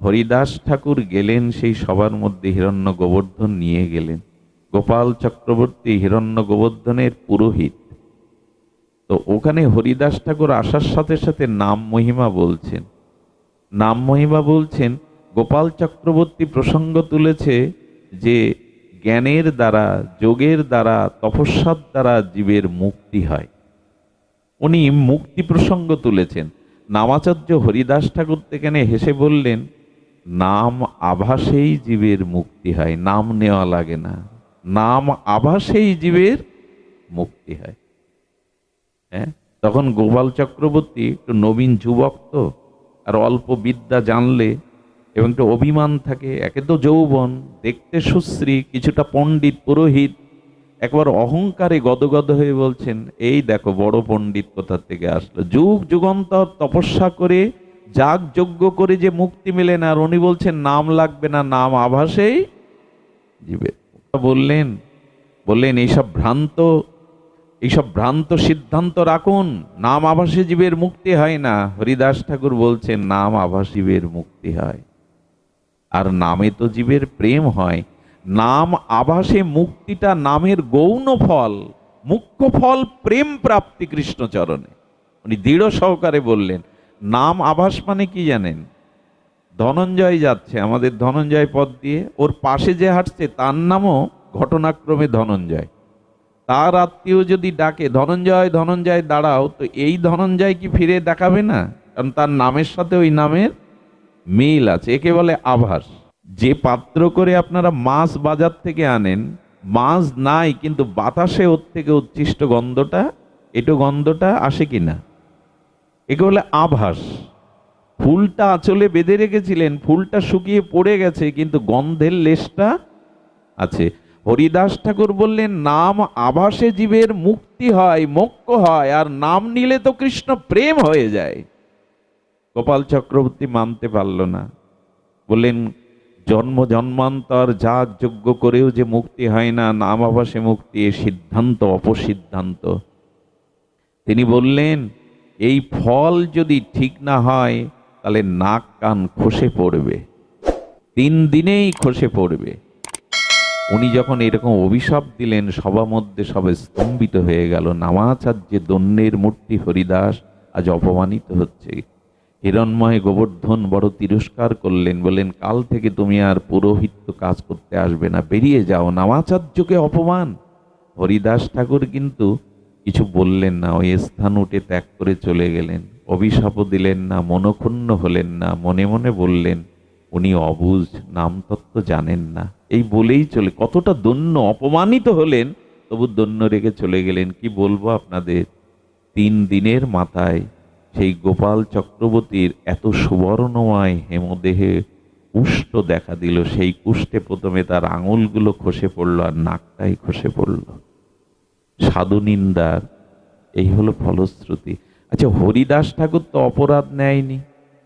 হরিদাস ঠাকুর গেলেন সেই সবার মধ্যে, হিরণ্য গোবর্ধন নিয়ে গেলেন। গোপাল চক্রবর্তী হিরণ্য গোবর্ধনের পুরোহিত। তো ওখানে হরিদাস ঠাকুর আসার সাথে সাথে নাম মহিমা বলছেন। নাম মহিমা বলছেন, গোপাল চক্রবর্তী প্রসঙ্গ তুলেছে যে জ্ঞানের দ্বারা, যোগের দ্বারা, তপস্যার দ্বারা জীবের মুক্তি হয়। উনি মুক্তি প্রসঙ্গ তুলেছেন। নামাচার্য হরিদাস ঠাকুর এখানে হেসে বললেন, নাম আভাসেই জীবের মুক্তি হয়, নাম নেওয়া লাগে না, নাম আভাসেই জীবের মুক্তি হয়। তখন গোপাল চক্রবর্তী একটু নবীন যুবক তো, আর অল্প বিদ্যা জানলে এবং একটু অভিমান থাকে, একে তো যৌবন, দেখতে সুশ্রী, কিছুটা পণ্ডিত পুরোহিত, একবার অহংকারে গদগদ হয়ে বলছেন, এই দেখো বড় পণ্ডিত কোথা থেকে আসলো, যুগ যুগান্তর তপস্যা করে যাগ যজ্ঞ করে যে মুক্তি মেলে না, আর উনি বলছেন নাম লাগবে না, নাম আভাসেই জীবের। বললেন এইসব ভ্রান্ত সিদ্ধান্ত রাখুন, নাম আভাসে জীবের মুক্তি হয় না। হরিদাস ঠাকুর বলছেন নাম আভাস জীবের মুক্তি হয়, আর নামে তো জীবের প্রেম হয়। নাম আভাসে মুক্তিটা নামের গৌণ ফল, মুখ্য ফল প্রেম প্রাপ্তি কৃষ্ণচরণে। উনি দৃঢ় সহকারে বললেন। নাম আভাস মানে কি জানেন? ধনঞ্জয় যাচ্ছে আমাদের ধনঞ্জয় পথ দিয়ে, ওর পাশে যে হাঁটছে তার নামও ঘটনাক্রমে ধনঞ্জয়। তার আত্মীয় যদি ডাকে ধনঞ্জয় ধনঞ্জয় দাঁড়াও, তো এই ধনঞ্জয় কি ফিরে দেখাবে না? কারণ তার নামের সাথে ওই নামের মিল আছে। একে বলে আভাস। যে পাত্র করে আপনারা মাছ বাজার থেকে আনেন, মাছ নাই কিন্তু বাতাসে ওর থেকে উচ্ছিষ্ট গন্ধটা আসে কিনা, একে বলে আভাস। ফুলটা আঁচলে বেঁধে রেখেছিলেন, ফুলটা শুকিয়ে পড়ে গেছে কিন্তু গন্ধের লেশটা আছে। হরিদাস ঠাকুর বললেন নাম আভাসে জীবের মুক্তি হয়, মোক্ষ হয়, আর নাম নিলে তো কৃষ্ণ প্রেম হয়ে যায়। গোপাল চক্রবর্তী মানতে পারল না, বললেন জন্ম জন্মান্তর যাগ যজ্ঞ করেও যে মুক্তি হয় না, নাম আভাসে মুক্তি, এ সিদ্ধান্ত অপসিদ্ধান্ত। তিনি বললেন এই ফল যদি ঠিক না হয় তাহলে নাক কান খসে পড়বে, 3 দিনেই খসে পড়বে। উনি যখন এরকম অভিশাপ দিলেন, সবার মধ্যে সবে স্তম্ভিত হয়ে গেল। নামাচার্যের দন্যের মূর্তি হরিদাস আজ অপমানিত হচ্ছে। হিরণ্ময় গোবর্ধন বড় তিরস্কার করলেন, বললেন কাল থেকে তুমি আর পুরোহিত্য কাজ করতে আসবে না, বেরিয়ে যাও। নামাচার্যকে অপমান। হরিদাস ঠাকুর কিন্তু কিছু বললেন না, ওই স্থান উঠে ত্যাগ করে চলে গেলেন। অভিশাপও দিলেন না, মনক্ষুণ্ণ হলেন না, মনে মনে বললেন উনি অবুঝ, নামতত্ত্ব জানেন না, এই বলেই চলে। কতটা দন্য, অপমানিত হলেন তবু দন্য রেখে চলে গেলেন। কি বলবো আপনাদের, 3 দিনের মাথায় সেই গোপাল চক্রবর্তীর এত সুবর্ণময় হেমদেহে কুষ্ঠ দেখা দিল। সেই কুষ্ঠে প্রথমে তার আঙুলগুলো খসে পড়ল, আর নাকটাই খসে পড়ল। সাধু নিন্দার এই হলো ফলশ্রুতি। আচ্ছা, হরিদাস ঠাকুর তো অপরাধ নেয়নি,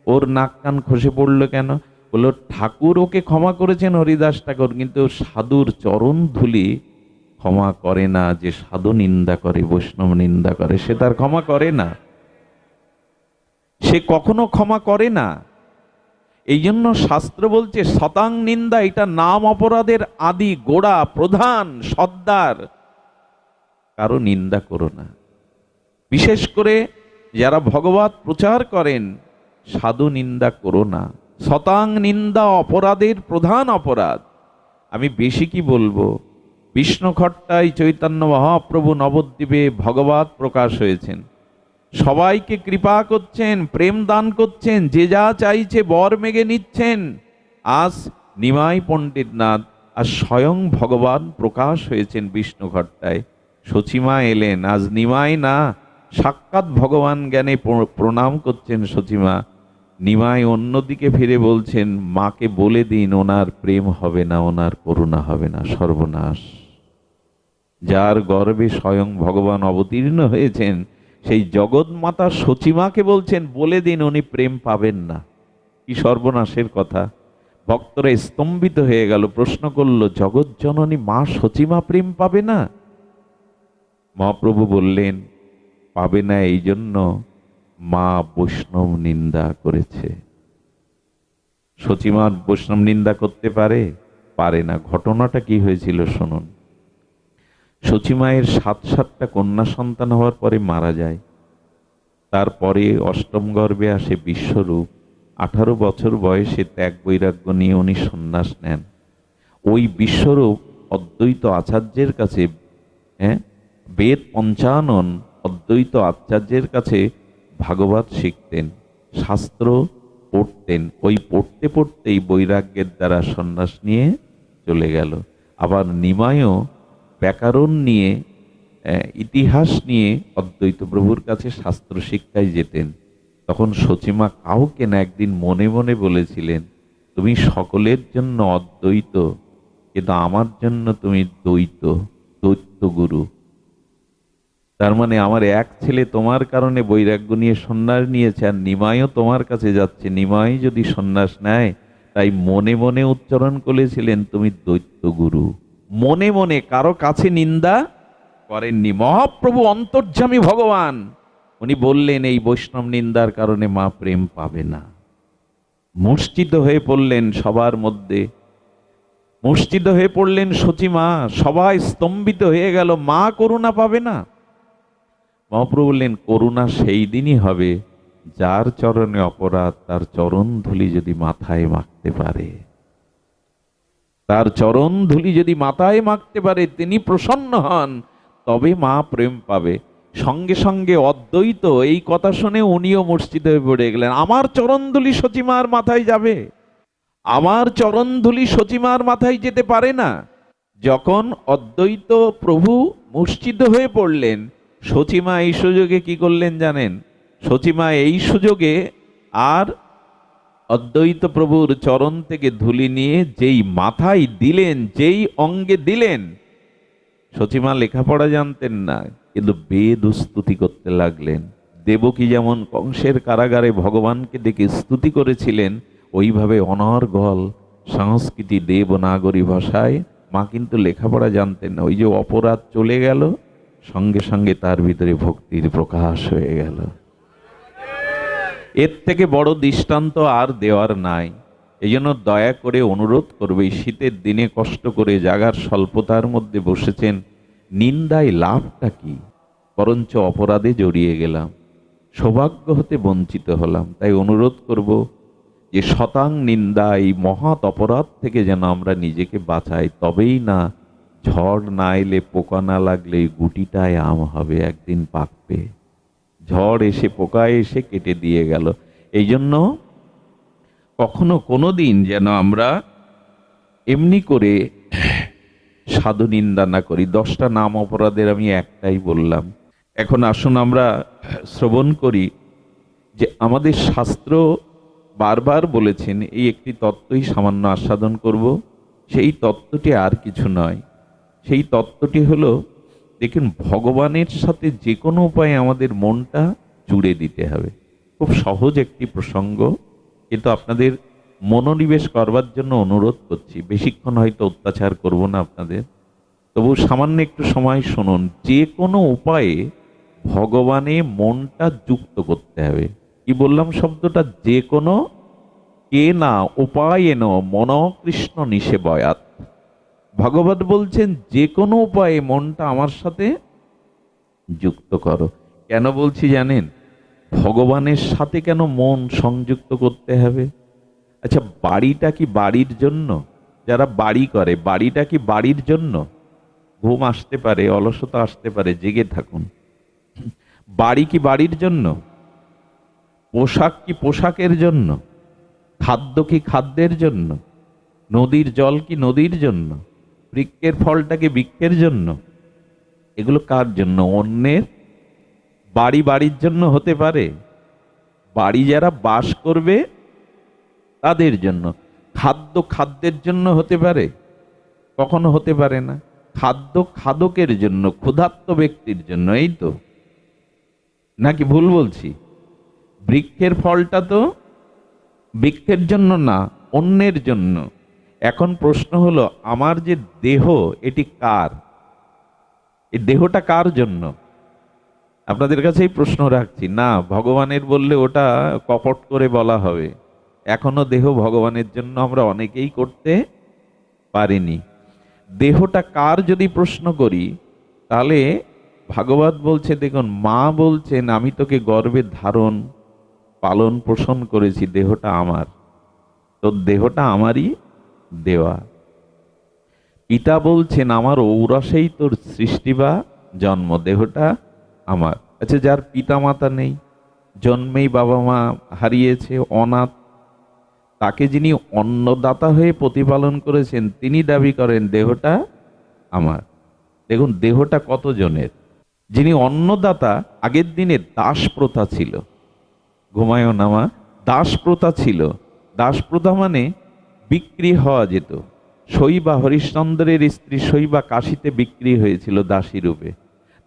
ওর নাক কান খসে পড়ল কেন? বললো ঠাকুর ওকে ক্ষমা করেছেন হরিদাস ঠাকুর, কিন্তু সাধুর চরণ ধুলি ক্ষমা করে না। যে সাধু নিন্দা করে, বৈষ্ণব নিন্দা করে, সে তার ক্ষমা করে না, সে কখনো ক্ষমা করে না। এই জন্য শাস্ত্র বলছে শতাং নিন্দা, এটা নাম অপরাধের আদি গোড়া, প্রধান সর্দার। কারো নিন্দা করো না, বিশেষ করে যারা ভগবত প্রচার করেন, সাধু নিন্দা করো না। শতাং নিন্দা অপরাধের প্রধান অপরাধ। আমি বেশি কি বলবো, বিষ্ণুখট্টায় চৈতন্য মহাপ্রভু নবদ্বীপে ভগবত প্রকাশ হয়েছেন, সবাইকে কৃপা করছেন, প্রেম দান করছেন, যে যা চাইছে বর মেগে নিচ্ছেন। আজ নিমাই পণ্ডিতনাথ, আজ স্বয়ং ভগবান প্রকাশ হয়েছেন বিষ্ণুখট্টায়। সচিমা এলেন, আজ নিমাই না, সাক্ষাৎ ভগবান জ্ঞানে প্রণাম করছেন সচিমা। নিমাই অন্যদিকে ফিরে বলছেন মাকে বলে দিন ওনার প্রেম হবে না, ওনার করুণা হবে না, সর্বনাশ। যার গর্ভে স্বয়ং ভগবান অবতীর্ণ হয়েছেন, সেই জগৎমাতা সচিমাকে বলছেন বলে দিন উনি প্রেম পাবেন না। কি সর্বনাশের কথা! ভক্তরা স্তম্ভিত হয়ে গেল, প্রশ্ন করল, জগৎ জননী মা সচিমা প্রেম পাবে না? মহাপ্রভু বললেন, পাবে না এই জন্য মা বৈষ্ণব নিন্দা করেছে। সচিমা বৈষ্ণব নিন্দা করতে পারে? পারে না। ঘটনাটা কি হয়েছিল শুনুন। সচিমায়ের 7টা কন্যা সন্তান হওয়ার পরে মারা যায়। তারপরে অষ্টম গর্ভে আসে বিশ্বরূপ। 18 বছর বয়সে ত্যাগ বৈরাগ্য নিয়ে উনি সন্ন্যাস নেন। ওই বিশ্বরূপ অদ্বৈত আচার্যের কাছে, বেদ পঞ্চানন অদ্বৈত আচার্যের কাছে ভাগবত শিখতেন, শাস্ত্র পড়তেন। ওই পড়তে পড়তেই বৈরাগ্যের দ্বারা সন্ন্যাস নিয়ে চলে গেল। আবার নিমায়ও ব্যাকরণ নিয়ে, ইতিহাস নিয়ে অদ্বৈত প্রভুর কাছে শাস্ত্র শিক্ষায় যেতেন। তখন সচিমা কাউকে না একদিন মনে মনে বলেছিলেন, তুমি সকলের জন্য অদ্বৈত, কিন্তু আমার জন্য তুমি দ্বৈত, দৈত্য গুরু। তার মানে আমার এক ছেলে তোমার কারণে বৈরাগ্য নিয়ে সন্ন্যাস নিয়েছে, আর নিমাইও তোমার কাছে যাচ্ছে, নিমাই যদি সন্ন্যাস নেয়, তাই মনে মনে উচ্চারণ করেছিলেন তুমি দৈত্য গুরু। মনে মনে, কারো কাছে নিন্দা করেননি। মহাপ্রভু অন্তর্যামী ভগবান, উনি বললেন এই বৈষ্ণব নিন্দার কারণে মা প্রেম পাবে না। মূর্ছিত হয়ে পড়লেন সবার মধ্যে, মূর্ছিত হয়ে পড়লেন সচিমা, সবাই স্তম্ভিত হয়ে গেল, মা করুণা পাবে না। মহাপ্রভু বললেন, করুণা সেই দিনই হবে যার চরণে অপরাধ, তার চরণ ধুলি যদি মাথায় মাখতে পারে, তার চরণ ধুলি যদি মাথায় মাখতে পারে, তিনি প্রসন্ন হন, তবে মা প্রেম পাবে। সঙ্গে সঙ্গে অদ্বৈত এই কথা শুনে উনিও মূর্ছিত হয়ে পড়ে গেলেন। আমার চরণ ধুলি সচিমার মাথায় যাবে? আমার চরণ ধুলি সচিমার মাথায় যেতে পারে না। যখন অদ্বৈত প্রভু মূর্ছিত হয়ে পড়লেন, সচিমা এই সুযোগে কি করলেন জানেন? সচিমা এই সুযোগে আর অদ্বৈত প্রভুর চরণ থেকে ধুলি নিয়ে যেই মাথায় দিলেন, যেই অঙ্গে দিলেন, সচিমা লেখাপড়া জানতেন না, কিন্তু বেদ স্তুতি করতে লাগলেন। দেবকী যেমন কংসের কারাগারে ভগবানকে ডেকে স্তুতি করেছিলেন, ওইভাবে অনর্গল সংস্কৃতি দেবনাগরী ভাষায়। মা কিন্তু লেখাপড়া জানতেন না। ওই যে অপরাধ চলে গেল, সঙ্গে সঙ্গে তার ভিতরে ভক্তির প্রকাশ হয়ে গেল। এর থেকে বড় দৃষ্টান্ত আর দেওয়ার নাই। এই জন্য দয়া করে অনুরোধ করবে, শীতের দিনে কষ্ট করে জাগার স্বল্পতার মধ্যে বসেছেন, নিন্দায় লাভটা কি? বরঞ্চ অপরাধে জড়িয়ে গেলাম, সৌভাগ্য হতে বঞ্চিত হলাম। তাই অনুরোধ করব যে শতাং নিন্দা, এই মহৎ অপরাধ থেকে যেন আমরা নিজেকে বাঁচাই। তবেই না, ঝড় না এলে, পোকা না লাগলে গুটিটায় আম হবে, একদিন পাকবে। ঝড় এসে, পোকা এসে কেটে দিয়ে গেল। এই জন্য কখনো কোনো দিন যেন আমরা এমনি করে সাধু নিন্দা না করি। 10টা নাম অপরাধের আমি একটাই বললাম। এখন আসুন আমরা শ্রবণ করি যে আমাদের শাস্ত্র বারবার বলেছেন, এই একটি তত্ত্বই সামান্য আস্বাদন করব। সেই তত্ত্বটি আর কিছু নয়। সেই তত্ত্বটি হলো, দেখুন, ভগবানের সাথে যে কোনো উপায়ে আমাদের মনটা জুড়ে দিতে হবে। খুব সহজ একটি প্রসঙ্গ, কিন্তু আপনাদের মনোনিবেশ করবার জন্য অনুরোধ করছি। বেশিক্ষণ হয়তো অত্যাচার করব না আপনাদের, তবু সামান্য একটু সময় শুনুন। যে কোনো উপায়ে ভগবানে মনটা যুক্ত করতে হবে। কি বললাম শব্দটা? যে কোনো, কে না উপায়েন মন কৃষ্ণ নিষেবয়াত। ভগবত বলছেন যে কোনো উপায়ে মনটা আমার সাথে যুক্ত করো। কেন বলছি জানেন? ভগবানের সাথে কেন মন সংযুক্ত করতে হবে? আচ্ছা, বাড়িটা কি বাড়ির জন্য? যারা বাড়ি করে, বাড়িটা কি বাড়ির জন্য? ঘুম আসতে পারে, অলসতা আসতে পারে, জেগে থাকুন। বাড়ি কি বাড়ির জন্য? পোশাক কি পোশাকের জন্য? খাদ্য কি খাদ্যের জন্য? নদীর জল কি নদীর জন্য? বৃক্ষের ফলটা কি বৃক্ষের জন্য? এগুলো কার জন্য? অন্যের। বাড়ি বাড়ির জন্য হতে পারে, বাড়ি যারা বাস করবে তাদের জন্য। খাদ্য খাদ্যের জন্য হতে পারে? কখনো হতে পারে না। খাদ্য খাদকের জন্য, ক্ষুধার্ত ব্যক্তির জন্য, এই তো নাকি ভুল বলছি? বৃক্ষের ফলটা তো বৃক্ষের জন্য না, অন্যের জন্য। এখন প্রশ্ন হলো, আমার যে দেহ, এটি কার? এই দেহটা কার জন্য? আপনাদের কাছে এই প্রশ্ন রাখছি। না, ভগবানের বললে ওটা কপট করে বলা হবে। এখনো দেহ ভগবানের জন্য আমরা অনেকেই করতে পারিনি। দেহটা কার যদি প্রশ্ন করি, তাহলে ভাগবত বলছে, দেখুন, মা বলছেন আমি তোকে গর্ভে ধারণ পালন পোষণ করেছি, দেহটা আমার, তোর দেহটা আমারই দেওয়া। পিতা বলছেন আমার ঔরসেই তোর সৃষ্টি বা জন্ম, দেহটা আমার। আচ্ছা, যার পিতা মাতা নেই, জন্মেই বাবা মা হারিয়েছে, অনাথ, তাকে যিনি অন্নদাতা হয়ে প্রতিপালন করেছেন, তিনি দাবি করেন দেহটা আমার। দেখুন দেহটা কতজনের। যিনি অন্নদাতা, আগের দিনে দাস প্রথা ছিল, ঘুমায়ও নামা, দাস প্রথা ছিল। দাস প্রথা মানে বিক্রি হওয়া যেত। শৈবা, হরিশ্চন্দ্রের স্ত্রী শৈবা কাশীতে বিক্রি হয়েছিল দাসী রূপে।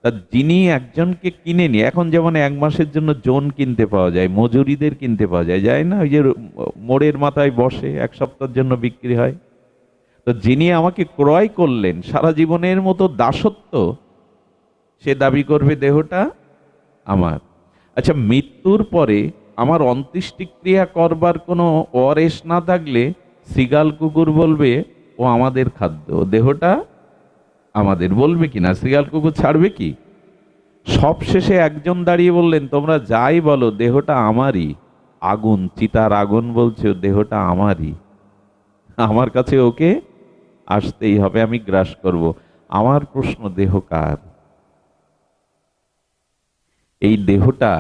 তা যিনি একজনকে কিনে নিয়ে, এখন যেমন 1 মাসের জন্য জোন কিনতে পাওয়া যায়, মজুরিদের কিনতে পাওয়া যায়, যায় না? ওই যে মোড়ের মাথায় বসে 1 সপ্তাহের জন্য বিক্রি হয়। তো যিনি আমাকে ক্রয় করলেন সারা জীবনের মতো দাসত্ব, সে দাবি করবে দেহটা আমার। আচ্ছা, মৃত্যুর পরে আমার অন্ত্যেষ্টিক্রিয়া করবার কোনো ওয়ারেস না থাকলে শৃগাল কুকুর বলবে ও আমাদের খাদ্য, দেহটা আমাদের, বলবে কিনা? শৃগাল কুকুর ছাড়বে কি? সবশেষে একজন দাঁড়িয়ে বললেন, তোমরা যাই বলো, দেহটা আমারই। আগুন, চিতার আগুন বলছে দেহটা আমারই, আমার কাছে ওকে আসতেই হবে, আমি গ্রাস করব। আমার প্রশ্ন, দেহ কার? এই দেহটা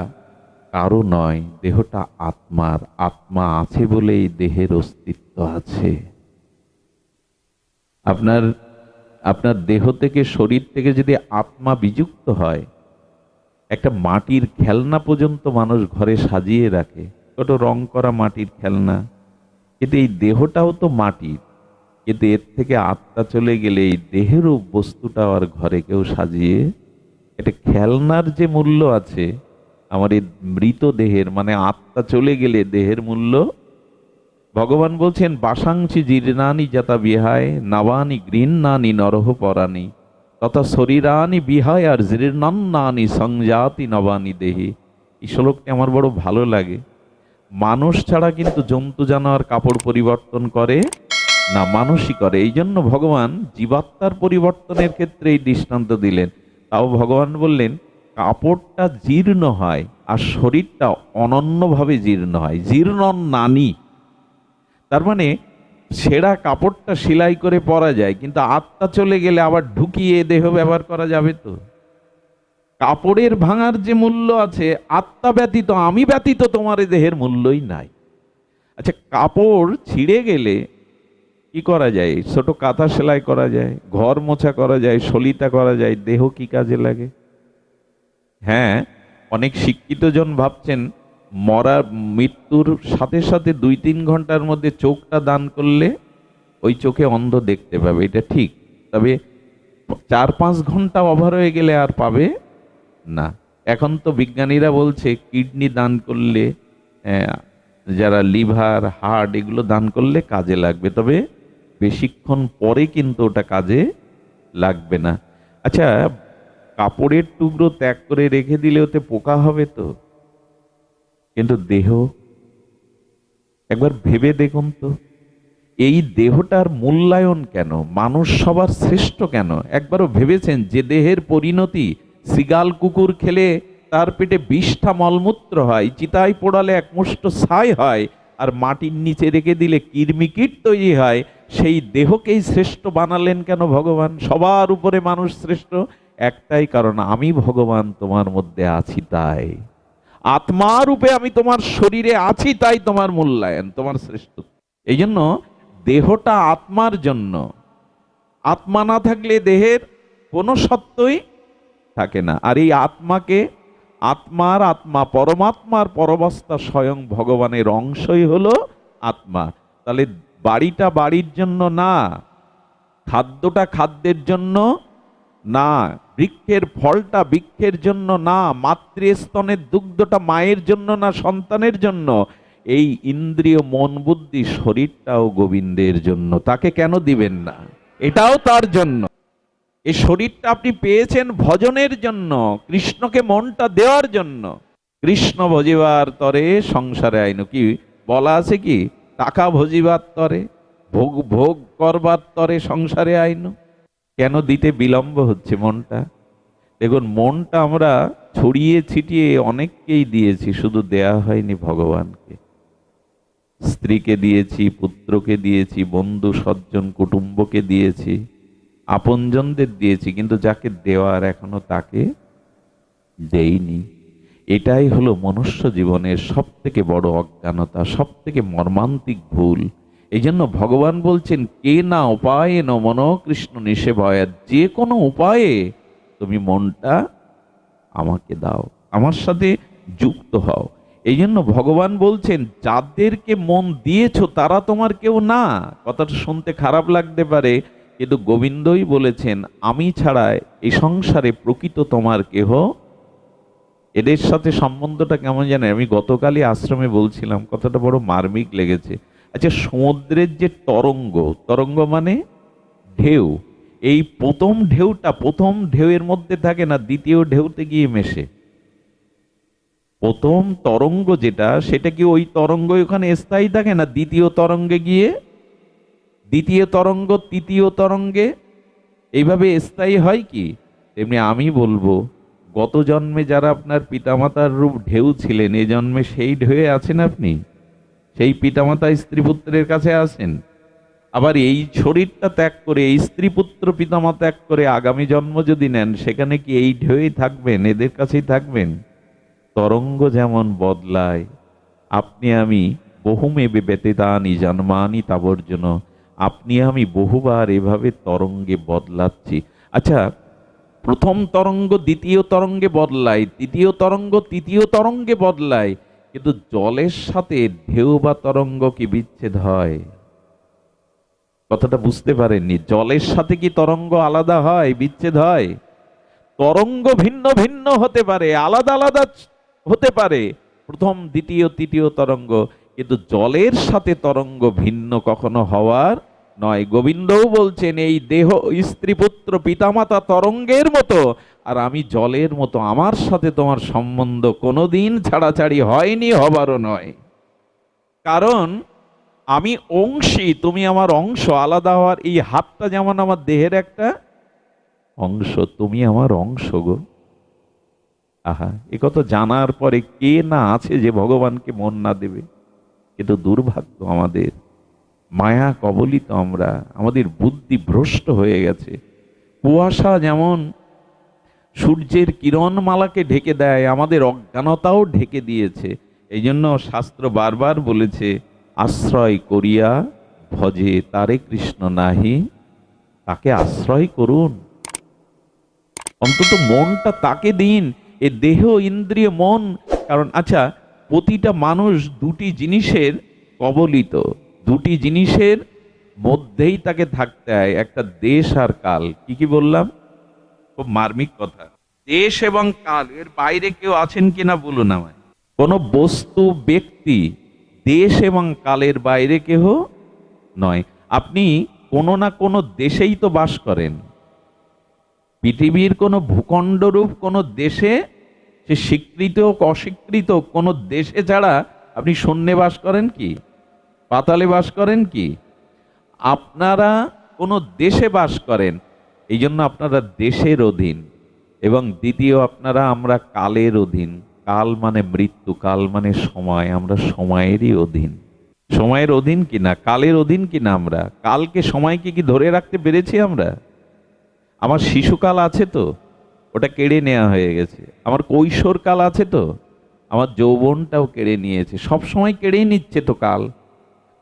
কারো নয়, দেহটা আত্মার। আত্মা আছে বলে এই দেহের অস্তিত্ব আছে। আপনার আপনার দেহ থেকে, শরীর থেকে যদি আত্মা বিযুক্ত হয়, একটা মাটির খেলনা পর্যন্ত মানুষ ঘরে সাজিয়ে রাখে, ছোট রং করা মাটির খেলনা, কিন্তু এই দেহটাও তো মাটির। কিন্তু এর থেকে আত্মা চলে গেলে এই দেহের বস্তুটা আর ঘরে কেউ সাজিয়ে, এটা খেলনার যে মূল্য আছে, আমার এই মৃত দেহের, মানে আত্মা চলে গেলে দেহের মূল্য। ভগবান বলছেন, বাসাংশি জীর্ণানি যাতা বিহায় নবানি গৃহ্ণানি নরহ পরাণি তথা শরীরানি বিহায় আর জীর্ণান্নানি সংজাতি নবানি দেহি। এই শ্লোকটি আমার বড় ভালো লাগে। মানুষ ছাড়া কিন্তু জন্তু জানোয়ার কাপড় পরিবর্তন করে না, মানুষই করে। এই জন্য ভগবান জীবাত্মার পরিবর্তনের ক্ষেত্রে এই দৃষ্টান্ত দিলেন। তাও ভগবান বললেন, কাপড়টা জীর্ণ হয় আর শরীরটা অনন্যভাবে জীর্ণ হয়। জীর্ণান্নানি, তার মানে ছেঁড়া কাপড়টা সেলাই করে পরা যায়, কিন্তু আত্মা চলে গেলে আবার ঢুকিয়ে দেহ ব্যবহার করা যাবে তো? কাপড়ের ভাঙার যে মূল্য আছে, আত্মা ব্যতীত, আমি ব্যতীত তোমার এই দেহের মূল্যই নাই। আচ্ছা, কাপড় ছিঁড়ে গেলে কি করা যায়? ছোট কাঁথা সেলাই করা যায়, ঘর মোছা করা যায়, সলিতা করা যায়, দেহ কি কাজে লাগে? হ্যাঁ, অনেক শিক্ষিত জন ভাবছেন মৃত্যুর সাথে সাথে 2-3 ঘন্টার মধ্যে চোখটা দান করলে ওই চোখে অন্ধ দেখতে পাবে, এটা ঠিক। তবে 4-5 ঘন্টা ওভার হয়ে গেলে আর পাবে না। এখন তো বিজ্ঞানীরা বলছে কিডনি দান করলে, যারা লিভার, হার্ট, এগুলো দান করলে কাজে লাগবে, তবে বেশিক্ষণ পরে কিন্তু ওটা কাজে লাগবে না। আচ্ছা, কাপড়ের টুকরো ত্যাগ করে রেখে দিলে ওতে পোকা হবে তো, কিন্তু দেহ, একবার ভেবে দেখুন তো, এই দেহটার মূল্যায়ন কেন? মানুষ সবার শ্রেষ্ঠ কেন? একবারও ভেবেছেন যে দেহের পরিণতি শৃগাল কুকুর খেলে তার পেটে 20টা মলমূত্র হয়, চিতায় পোড়ালে এক মুষ্ট ছাই হয়, আর মাটির নিচে রেখে দিলে কীট তৈরি হয়, সেই দেহকেই শ্রেষ্ঠ বানালেন কেন ভগবান? সবার উপরে মানুষ শ্রেষ্ঠ একটাই কারণ, আমি ভগবান তোমার মধ্যে আছি তাই। আত্মা রূপে আমি তোমার শরীরে আছি তাই তোমার মূল্যায়ন, তোমার শ্রেষ্ঠ। এই জন্য দেহটা আত্মার জন্য। আত্মা না থাকলে দেহের কোনো সত্যই থাকে না। আর এই আত্মাকে, আত্মার আত্মা, পরমাত্মার পরবস্থা স্বয়ং ভগবানের অংশই হলো আত্মা। তাহলে বাড়িটা বাড়ির জন্য না, খাদ্যটা খাদ্যের জন্য না, বৃক্ষের ফলটা বৃক্ষের জন্য না, মাতৃস্তনের দুগ্ধটা মায়ের জন্য না সন্তানের জন্য, এই ইন্দ্রিয় মন বুদ্ধি শরীরটাও গোবিন্দের জন্য। তাকে কেন দিবেন না? এটাও তার জন্য। এই শরীরটা আপনি পেয়েছেন ভজনের জন্য, কৃষ্ণকে মনটা দেওয়ার জন্য। কৃষ্ণ ভজিবার তরে সংসারে আইন, কি বলা আছে কি? টাকা ভজিবার তরে, ভোগ ভোগ করবার তরে সংসারে আইন। কেন দিতে বিলম্ব হচ্ছে মনটা? দেখুন, মনটা আমরা ছড়িয়ে ছিটিয়ে অনেককেই দিয়েছি, শুধু দেয়া হয়নি ভগবানকে। স্ত্রীকে দিয়েছি, পুত্রকে দিয়েছি, বন্ধু সজ্জন কুটুম্বকে দিয়েছি, আপনজনদের দিয়েছি, কিন্তু যাকে দেওয়ার এখনো তাকে দেইনি। এটাই হলো মনুষ্য জীবনের সব থেকে বড় অজ্ঞানতা, সব থেকে মর্মান্তিক ভুল। এই জন্য ভগবান বলছেন, কে না উপায়ে ন মন কৃষ্ণ নিষেভয়া, যে কোনো উপায়ে তুমি মনটা আমাকে দাও, আমার সাথে যুক্ত হও। এই জন্য ভগবান বলছেন, যাদেরকে মন দিয়েছো তারা তোমার কেউ না। কথাটা শুনতে খারাপ লাগতে পারে, কিন্তু গোবিন্দই বলেছেন, আমি ছাড়া এই সংসারে প্রকৃত তোমার কেহ। এদের সাথে সম্বন্ধটা কেমন জানেন? আমি গতকালই আশ্রমে বলছিলাম, কথাটা বড় মার্মিক লেগেছে। আচ্ছা, সমুদ্রের যে তরঙ্গ, তরঙ্গ মানে ঢেউ, এই প্রথম ঢেউটা প্রথম ঢেউয়ের মধ্যে থাকে না, দ্বিতীয় ঢেউতে গিয়ে মেশে। প্রথম তরঙ্গ যেটা, সেটা কি ওই তরঙ্গ ওখানে স্থায়ী থাকে না? দ্বিতীয় তরঙ্গে গিয়ে, দ্বিতীয় তরঙ্গ তৃতীয় তরঙ্গে এইভাবে স্থায়ী হয় কি? তেমনি আমি বলবো, গত জন্মে যারা আপনার পিতামাতার রূপ ঢেউ ছিলেন, এ জন্মে সেই ঢেউয়ে আছেন আপনি, সেই পিতামাতা স্ত্রী পুত্রের কাছে আছেন। আবার এই শরীরটা ত্যাগ করে, এই স্ত্রী পুত্র পিতামাতা ত্যাগ করে আগামী জন্ম যদি নেন, সেখানে কি এই ঢেউই থাকবেন? এদের কাছেই থাকবেন? তরঙ্গ যেমন বদলায়, আপনি আমি বহুমেবে ব্যতীতানি জন্মানি তাবর্জন্য, আপনি আমি বহুবার এভাবে তরঙ্গে বদলাচ্ছি। আচ্ছা, প্রথম তরঙ্গ দ্বিতীয় তরঙ্গে বদলায়, তৃতীয় তরঙ্গ তৃতীয় তরঙ্গে বদলায়, কিন্তু জলের সাথে ঢেউ বা তরঙ্গ কি বিচ্ছেদ হয়? কথাটা বুঝতে পারেননি। জলের সাথে কি তরঙ্গ আলাদা হয়, বিচ্ছেদ হয়? তরঙ্গ ভিন্ন ভিন্ন হতে পারে, আলাদা আলাদা হতে পারে, প্রথম দ্বিতীয় তৃতীয় তরঙ্গ, কিন্তু জলের সাথে তরঙ্গ ভিন্ন কখনো হওয়ার নয়। গোবিন্দও বলছেন, এই দেহ স্ত্রী পুত্র পিতামাতা তরঙ্গের মতো, আর আমি জলের মতো, আমার সাথে তোমার সম্বন্ধ কোনোদিন ছাড়াছাড়ি হয়নি, হবারও নয়। কারণ আমি অংশী, তুমি আমার অংশ। আলাদা হওয়ার, এই হাতটা যেমন আমার দেহের একটা অংশ, তুমি আমার অংশ গো। আহা, এ কথা জানার পরে কে না আছে যে ভগবানকে মন না দেবে? কিন্তু দুর্ভাগ্য আমাদের, মায়া কবলিত আমরা, আমাদের বুদ্ধি ভ্রষ্ট হয়ে গেছে। কুয়াশা যেমন সূর্যের কিরণমালাকে ঢেকে দেয়, আমাদের অজ্ঞানতাও ঢেকে দিয়েছে। এই জন্য শাস্ত্র বারবার বলেছে, আশ্রয় করিয়া ভজে তারে কৃষ্ণ নাহি, তাকে আশ্রয় করুন, অন্তত মনটা তাকে দিন। এ দেহ ইন্দ্রিয় মন, কারণ আচ্ছা, প্রতিটা মানুষ দুটি জিনিসের কবলিত, দুটি জিনিসের মধ্যেই তাকে থাকতে হয়, একটা দেশ আর কাল। কি কি বললাম? খুব মার্মিক কথা। দেশ এবং কাল, এর বাইরে কেউ আছেন কিনা বলুন আমায়। কোন বস্তু ব্যক্তি দেশ এবং কালের বাইরে কেহ নয়। আপনি কোনো না কোনো দেশেই তো বাস করেন। পৃথিবীর কোনো ভূখণ্ডরূপ কোনো দেশে, সে স্বীকৃত হোক অস্বীকৃত, কোনো দেশে ছাড়া আপনি শূন্যে বাস করেন কি? পাতালে বাস করেন কি? আপনারা কোনো দেশে বাস করেন, এই জন্য আপনারা দেশের অধীন। এবং দ্বিতীয়, আমরা কালের অধীন। কাল মানে মৃত্যু, কাল মানে সময়, আমরা সময়েরই অধীন। সময়ের অধীন কিনা, কালের অধীন কিনা আমরা? কালকে সময়কে কি ধরে রাখতে পেরেছি আমরা? আমার শিশুকাল আছে তো, ওটা কেড়ে নেওয়া হয়ে গেছে। আমার কৈশোরকাল আছে তো, আমার যৌবনটাও কেড়ে নিয়েছে। সব সময় কেড়েই নিচ্ছে তো কাল।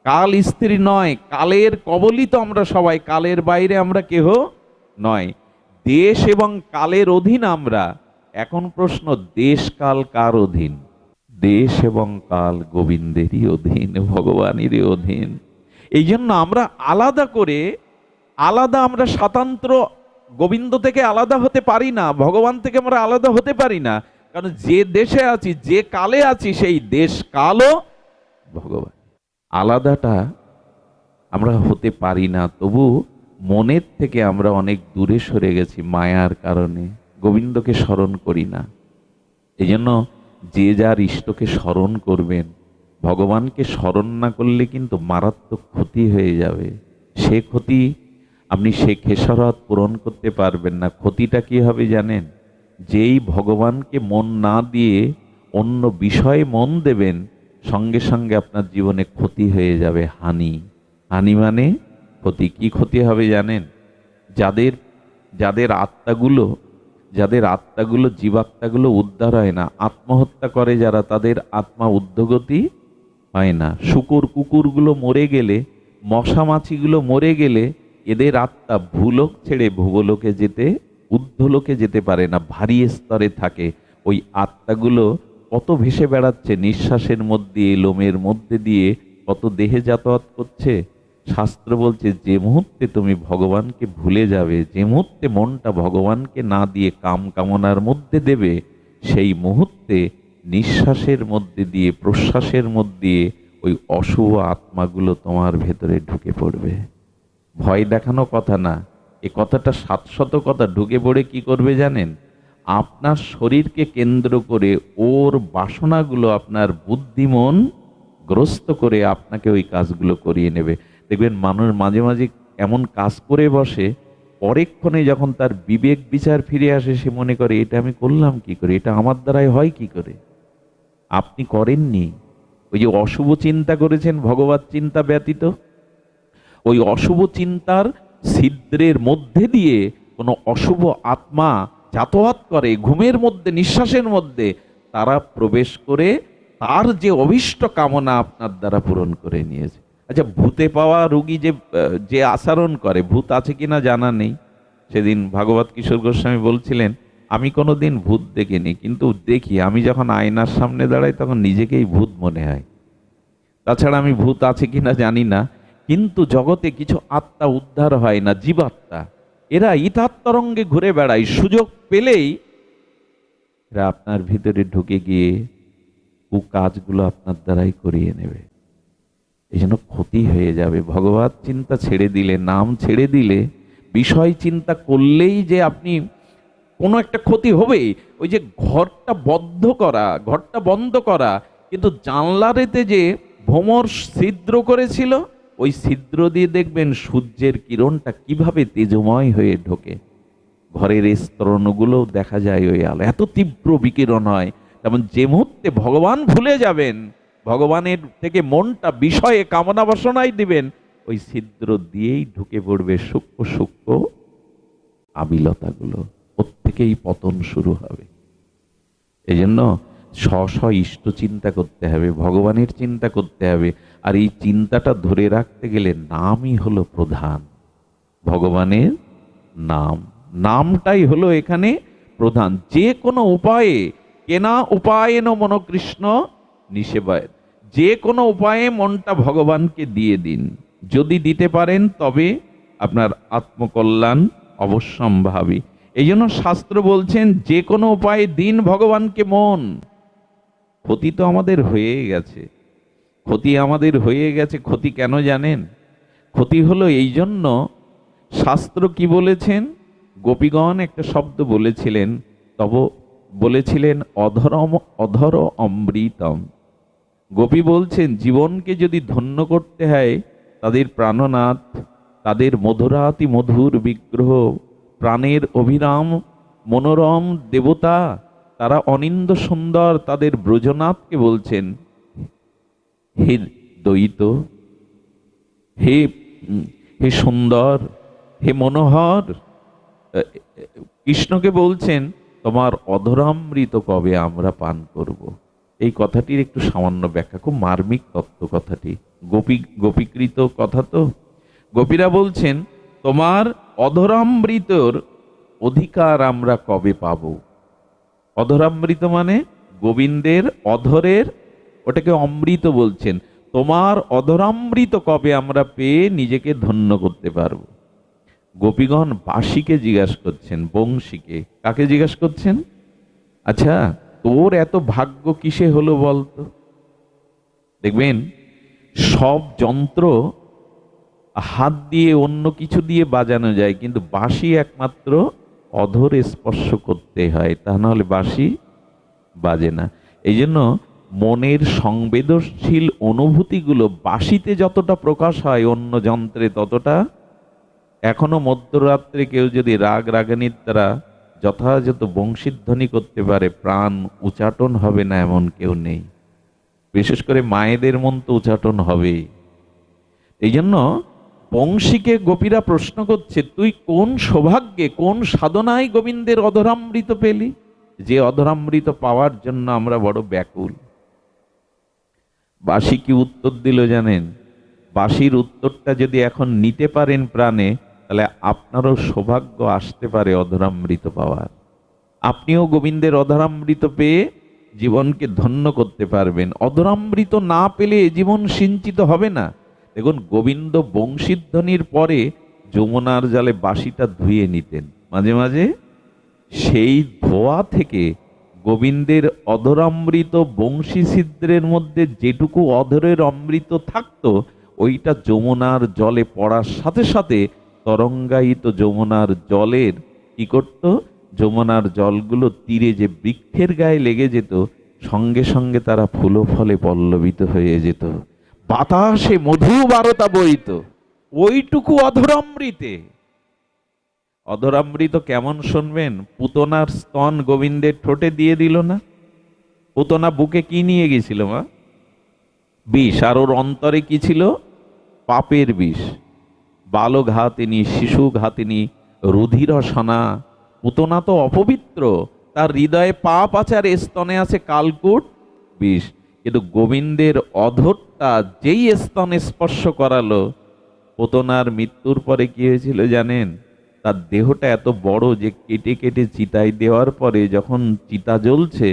কাল স্থির নয়, কালের কবলিত আমরা সবাই, কালের বাইরে আমরা কেহ নয়। দেশ এবং কালের অধীন আমরা। এখন প্রশ্ন, দেশ কাল কার অধীন? দেশ এবং কাল গোবিন্দেরই অধীন, ভগবানেরই অধীন। এই জন্য আমরা আলাদা করে আলাদা আমরা স্বাতন্ত্র, গোবিন্দ থেকে আলাদা হতে পারি না, ভগবান থেকে আমরা আলাদা হতে পারি না, কারণ যে দেশে আছি, যে কালে আছি, সেই দেশ কালও ভগবান। আলাদাটা আমরা হতে পারি না, তবু মনের থেকে আমরা অনেক দূরে সরে গেছি মায়ার কারণে, গোবিন্দকে স্মরণ করি না। এই জন্য যে যার ইষ্টকে স্মরণ করবেন, ভগবানকে স্মরণ না করলে কিন্তু মারাত্মক ক্ষতি হয়ে যাবে। সে ক্ষতি আপনি সে খেসারত পূরণ করতে পারবেন না। ক্ষতিটা কি হবে জানেন? যেই ভগবানকে মন না দিয়ে অন্য বিষয়ে মন দেবেন, সঙ্গে সঙ্গে আপনার জীবনে ক্ষতি হয়ে যাবে, হানি। হানি মানে ক্ষতি। কি ক্ষতি হবে জানেন? যাদের যাদের আত্মাগুলো জীবাত্মাগুলো উদ্ধার হয় না, আত্মহত্যা করে যারা, তাদের আত্মা ঊর্ধ্বগতি হয় না। শুকুর কুকুরগুলো মরে গেলে, মশা মাছিগুলো মরে গেলে, এদের আত্মা ভূলোক ছেড়ে ভূগোলোকে যেতে, ঊর্ধ্বলোকে যেতে পারে না, ভারী স্তরে থাকে। ওই আত্মাগুলো কত ভেসে বেড়াচ্ছে নিঃশ্বাসের মধ্যে, লোমের মধ্যে দিয়ে কত দেহে যাতায়াত করছে। শাস্ত্র বলছে যে মুহূর্তে তুমি ভগবানকে ভুলে যাবে, যে মুহূর্তে মনটা ভগবানকে না দিয়ে কাম কামনার মধ্যে দেবে, সেই মুহূর্তে নিঃশ্বাসের মধ্যে দিয়ে, প্রশ্বাসের মধ্যে দিয়ে ওই অশুভ আত্মাগুলো তোমার ভেতরে ঢুকে পড়বে। ভয় দেখানো কথা না, এ কথাটা 700 কথা। ঢুকে পড়ে কি করবে জানেন? আপনার শরীরকে কেন্দ্র করে ওর বাসনাগুলো আপনার বুদ্ধিমন গ্রস্ত করে আপনাকে ওই কাজগুলো করিয়ে নেবে। দেখবেন মানুষ মাঝে মাঝে এমন কাজ করে বসে, পরেক্ষণে যখন তার বিবেক বিচার ফিরে আসে, সে মনে করে এটা আমি করলাম কি করে, এটা আমার দ্বারাই হয় কি করে। আপনি করেননি, ওই যে অশুভ চিন্তা করেছেন ভগবত চিন্তা ব্যতীত, ওই অশুভ চিন্তার ছিদ্রের মধ্যে দিয়ে কোনো অশুভ আত্মা যাতায়াত করে, ঘুমের মধ্যে, নিঃশ্বাসের মধ্যে তারা প্রবেশ করে তার যে অভীষ্ট কামনা আপনার দ্বারা পূরণ করে নিয়েছে। আচ্ছা, ভূতে পাওয়া রোগী যে আচরণ করে, ভূত আছে কিনা জানা নেই। সেদিন ভাগবত কিশোর গোস্বামী বলছিলেন, আমি কোনোদিন ভূত দেখিনি, কিন্তু দেখি, আমি যখন আয়নার সামনে দাঁড়াই তখন নিজেকেই ভূত মনে হয়। তাছাড়া আমি ভূত আছে কিনা জানি না। কিন্তু জগতে কিছু আত্মা উদ্ধার হয় না, জীবাত্মা, এরা ইতাত্তরঙ্গে ঘুরে বেড়ায়, সুযোগ পেলেই এরা আপনার ভিতরে ঢুকে গিয়ে কাজগুলো আপনার দ্বারাই করিয়ে নেবে। এই জন্য ক্ষতি হয়ে যাবে। ভগবত চিন্তা ছেড়ে দিলে, নাম ছেড়ে দিলে, বিষয় চিন্তা করলেই যে আপনি কোনো একটা ক্ষতি হবে। ওই যে ঘরটা বন্ধ করা, কিন্তু জানলারেতে যে ভ্রমর ছিদ্র করেছিল, ওই ছিদ্র দিয়ে দেখবেন সূর্যের কিরণটা কিভাবে তেজময় হয়ে ঢোকে, ঘরের স্তরণগুলো দেখা যায় ওই আলো, এত তীব্র বিকিরণ হয়। তেমন যে মুহূর্তে ভগবান ভুলে যাবেন, ভগবানের থেকে মনটা বিষয়ে কামনা বাসনায় দিবেন, ওই ছিদ্র দিয়েই ঢুকে পড়বে সূক্ষ্ম সূক্ষ্ম আবিলতাগুলো, ওর থেকেই পতন শুরু হবে। এই জন্য স্ব ইষ্ট চিন্তা করতে হবে, ভগবানের চিন্তা করতে হবে। আর এই চিন্তাটা ধরে রাখতে গেলে নামই হলো প্রধান, ভগবানের নামটাই হলো এখানে প্রধান। যে কোনো উপায়ে, কেনা উপায়েন মনকৃষ্ণ নিষেবায়, যে কোনো উপায়ে মনটা ভগবানকে দিয়ে দিন। যদি দিতে পারেন তবে আপনার আত্মকল্যাণ অবশ্যম্ভাবী। এই জন্য শাস্ত্র বলছেন যে কোনো উপায়ে দিন ভগবানকে মন। ক্ষতি তো আমাদের হয়ে গেছে, ক্ষতি কেন জানেন? ক্ষতি হলো এই জন্য, শাস্ত্র কি বলেছেন? গোপীগণ একটা শব্দ বলেছিলেন, বলেছিলেন অধর অমৃতম। গোপী বলছেন জীবনকে যদি ধন্য করতে হয়, তাদের প্রাণনাথ, তাদের মধুরাতি মধুর বিগ্রহ, প্রাণের অভিরাম মনোরম দেবতা, তারা অনিন্দ সুন্দর, তাদের ব্রজনাথকে বলছেন হে দ্বৈত, হে সুন্দর, হে মনোহর। কৃষ্ণকে বলছেন তোমার অধরামৃত কবে আমরা পান করব। এই কথাটির একটু সামান্য ব্যাখ্যা, খুব মার্মিক তত্ত্ব কথাটি, গোপীকৃত কথা। তো গোপীরা বলছেন তোমার অধরামৃতর অধিকার আমরা কবে পাব। অধরামৃত মানে গোবিন্দের অধরের, ওটাকে অমৃত বলছেন। তোমার অধরামৃত কবে আমরা পেয়ে নিজেকে ধন্য করতে পারবো। গোপীগণ বাঁশিকে জিজ্ঞাসা করছেন, বংশীকে। কাকে জিজ্ঞাসা করছেন? আচ্ছা, তোর এত ভাগ্য কিসে হলো বলতো? দেখবেন সব যন্ত্র হাত দিয়ে অন্য কিছু দিয়ে বাজানো যায়, কিন্তু বাঁশি একমাত্র অধরে স্পর্শ করতে হয়, তা নাহলে বাঁশি বাজে না। এই জন্য মনের সংবেদনশীল অনুভূতিগুলো বাঁশিতে যতটা প্রকাশ হয় অন্য যন্ত্রে ততটা। এখনো মধ্যরাত্রে কেউ যদি রাগ রাগানির দ্বারা যথাযথ বংশীধ্বনি করতে পারে, প্রাণ উচাটন হবে না এমন কেউ নেই। বিশেষ করে মায়েদের মন তো উচাটন হবেই। এই জন্য বংশীকে গোপীরা প্রশ্ন করছে, তুই কোন সৌভাগ্যে, কোন সাধনায় গোবিন্দের অধরামৃত পেলি, যে অধরামৃত পাওয়ার জন্য আমরা বড় ব্যাকুল। বাঁশি কি উত্তর দিল জানেন? বাঁশির উত্তরটা যদি এখন নিতে পারেন প্রাণে, তাহলে আপনারও সৌভাগ্য আসতে পারে অধরামৃত পাওয়ার। আপনিও গোবিন্দের অধরামৃত পেয়ে জীবনকে ধন্য করতে পারবেন। অধরামৃত না পেলে জীবন সিঞ্চিত হবে না। দেখুন, গোবিন্দ বংশীধ্বনির পরে যমুনার জলে বাঁশিটা ধুয়ে নিতেন মাঝে মাঝে। সেই ধোয়া থেকে গোবিন্দের অধরামৃত বংশী ছিদ্রের মধ্যে যেটুকু অধরের অমৃত থাকতো, ওইটা যমুনার জলে পড়ার সাথে সাথে তরঙ্গায়িত যমুনার জলের কি করত, যমুনার জলগুলো তীরে যে বৃক্ষের গায়ে লেগে যেত, সঙ্গে সঙ্গে তারা ফুল ফলে পল্লবিত হয়ে যেত, বাতাসে মধু বারতা বইত। ওইটুকু অধরামৃতে। অধরামৃত কেমন শুনবেন? পুতনার স্তন গোবিন্দের ঠোঁটে দিয়ে দিল না? পুতনা বুকে কি নিয়ে গেছিল মা? বিষ। আর ওর অন্তরে কি ছিল? পাপের বিষ। বালঘাতিনী, শিশু ঘাতিনী, রুধিরসনা। পুতনা তো অপবিত্র, তার হৃদয়ে পাপ আছে, আর স্তনে আছে কালকূট বিষ। কিন্তু গোবিন্দের অধরটা যেই স্তনে স্পর্শ করালো, পুতনার মৃত্যুর পরে কি হয়েছিল জানেন? তার দেহটা এত বড় যে কেটে কেটে চিতায় দেওয়ার পরে যখন চিতা জ্বলছে,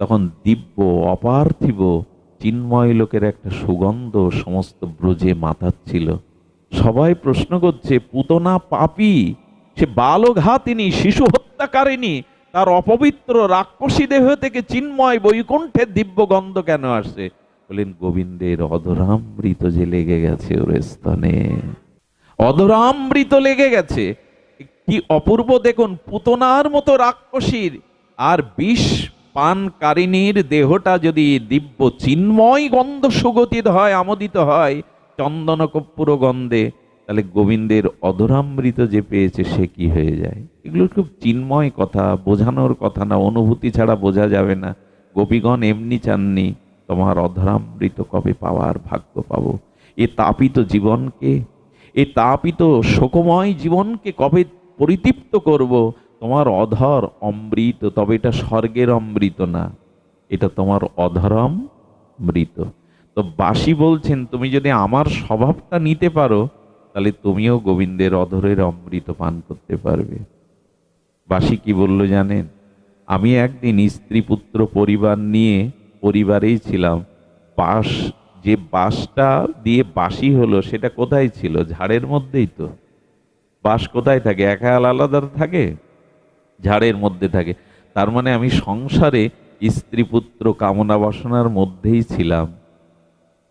তখন দিব্য অপার্থিব চিন্ময় লোকের একটা সুগন্ধ সমস্ত ব্রজে মাতাচ্ছিল। সবাই প্রশ্ন করছে, পুতনা পাপী, সে বালঘাতিনী, শিশু হত্যাকারিণী, তার অপবিত্র রাক্ষসী দেহ থেকে চিন্ময় বৈকুণ্ঠের দিব্য গন্ধ কেন আসছে? বলেন, গোবিন্দের অধরামৃত যে লেগে গেছে ওর স্তনে, অধরামৃত লেগে গেছে। কি অপূর্ব দেখুন, পুতনার মতো রাক্ষসীর আর বিষ পানকারিনীর দেহটা যদি দিব্য চিন্ময় গন্ধ সুগঠিত হয়, আমোদিত হয় চন্দন কর্পূর গন্ধে, তাহলে গোবিন্দের অধরামৃত যে পেয়েছে সে কি হয়ে যায়? এগুলো খুব চিন্ময় কথা, বোঝানোর কথা না, অনুভূতি ছাড়া বোঝা যাবে না। গোপীগণ এমনি চাননি তোমার অধরামৃত কবে পাওয়ার ভাগ্য পাবো, এ তাপিত জীবনকে, এ তাপিত শোকময় জীবনকে কবে পরিতৃপ্ত করব তোমার অধর অমৃত। তবে এটা স্বর্গের অমৃত না, এটা তোমার অধরম মৃত। তো বাঁশি বলছেন, তুমি যদি আমার স্বভাবটা নিতে পারো, তাহলে তুমিও গোবিন্দের অধরের অমৃত পান করতে পারবে। বাঁশি কি বলল জানেন? আমি একদিন স্ত্রী পুত্র পরিবার নিয়ে পরিবারেই ছিলাম। বাঁশ, যে বাঁশটা দিয়ে বাঁশি হলো, সেটা কোথায় ছিল? ঝাড়ের মধ্যেই তো। বাঁশ কোথায় থাকে? একা আলাদা থাকে? ঝাড়ের মধ্যে থাকে। তার মানে আমি সংসারে স্ত্রী পুত্র কামনা বাসনার মধ্যেই ছিলাম।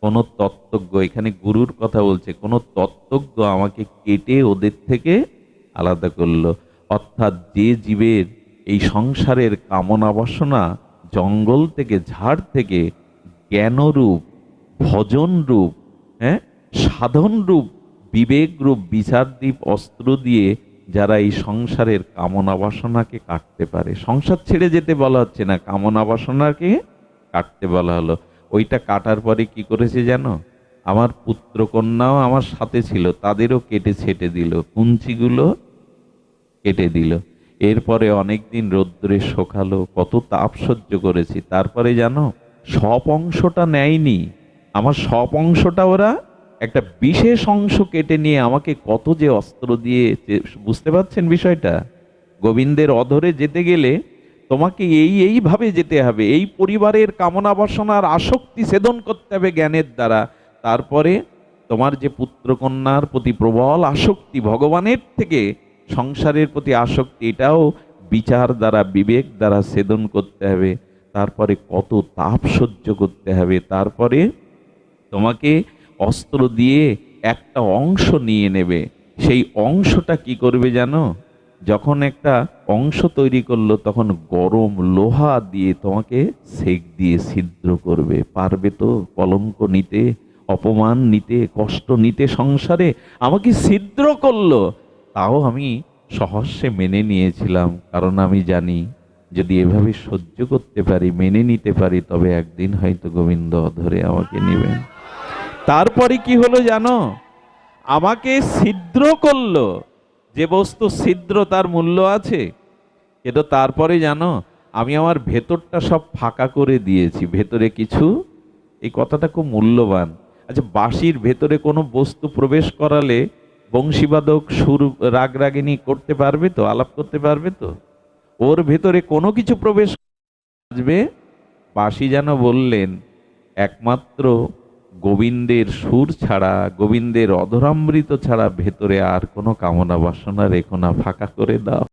কোন তত্ত্বজ্ঞ, এখানে গুরুর কথা বলছে, কোন তত্ত্বজ্ঞ আমাকে কেটে ওদের থেকে আলাদা করলো। অর্থাৎ যে জীবের এই সংসারের কামনা বাসনা জঙ্গল থেকে, ঝাড় থেকে জ্ঞানরূপ, ভজন রূপ, সাধন রূপ, বিবেক রূপ বিচারদীপ অস্ত্র দিয়ে যারা এই সংসারের কামনা বাসনাকে কাটতে পারে, সংসার ছেড়ে যেতে বলা হচ্ছে না, কামনা বাসনাকে কাটতে বলা হলো। ওইটা কাটার পরে কি করেছে জানো? আমার পুত্র কন্যাও আমার সাথে ছিল, তাদেরও কেটে ছেটে দিল, কুঞ্চিগুলো কেটে দিল। এরপরে অনেকদিন রৌদ্রে শোকালো, কত তাপ সহ্য করেছি। তারপরে জানো, সব অংশটা নেয়নি, আমার সব অংশটা ওরা একটা বিশেষ অংশ কেটে নিয়ে আমাকে কত যে অস্ত্র দিয়ে, বুঝতে পারছেন বিষয়টা? গোবিন্দের অধরে যেতে গেলে তোমাকে এইভাবে যেতে হবে, এই পরিবারের কামনা বাসনার আসক্তি ছেদন করতে হবে জ্ঞানের দ্বারা। তারপরে তোমার যে পুত্রকন্যার প্রতি প্রবল আসক্তি, ভগবানের থেকে সংসারের প্রতি আসক্তি, এটাও বিচার দ্বারা, বিবেক দ্বারা ছেদন করতে হবে। তারপরে কত তাপ সহ্য করতে হবে। তারপরে তোমাকে অস্ত্র দিয়ে একটা অংশ নিয়ে নেবে। সেই অংশটা কি করবে জানো? যখন একটা অংশ তৈরি করলো, তখন গরম লোহা দিয়ে তোমাকে সেক দিয়ে ছিদ্র করবে। পারবে তো কলঙ্ক নিতে, অপমান নিতে, কষ্ট নিতে সংসারে? আমাকে ছিদ্র করলো, তাও আমি সহস্যে মেনে নিয়েছিলাম, কারণ আমি জানি যদি এভাবে সহ্য করতে পারি, মেনে নিতে পারি, তবে একদিন হয়তো গোবিন্দ ধরে আমাকে নেবেন। তারপরে কি হলো জানো? আমাকে ছিদ্র করলো। যে বস্তু ছিদ্র তার মূল্য আছে, কিন্তু তারপরে জানো, আমি আমার ভেতরটা সব ফাঁকা করে দিয়েছি। ভেতরে কিছু, এই কথাটা খুব মূল্যবান। আচ্ছা, বাঁশির ভেতরে কোনো বস্তু প্রবেশ করালে বংশীবাদক সুর রাগরাগিনী করতে পারবে তো, আলাপ করতে পারবে তো? ওর ভেতরে কোনো কিছু প্রবেশ আসবে। বাঁশি যেন বললেন, একমাত্র গোবিন্দের সুর ছাড়া, গোবিন্দের অধরামৃত ছাড়া ভেতরে আর কোনো কামনা বাসনা রেখো না, ফাঁকা করে দাও।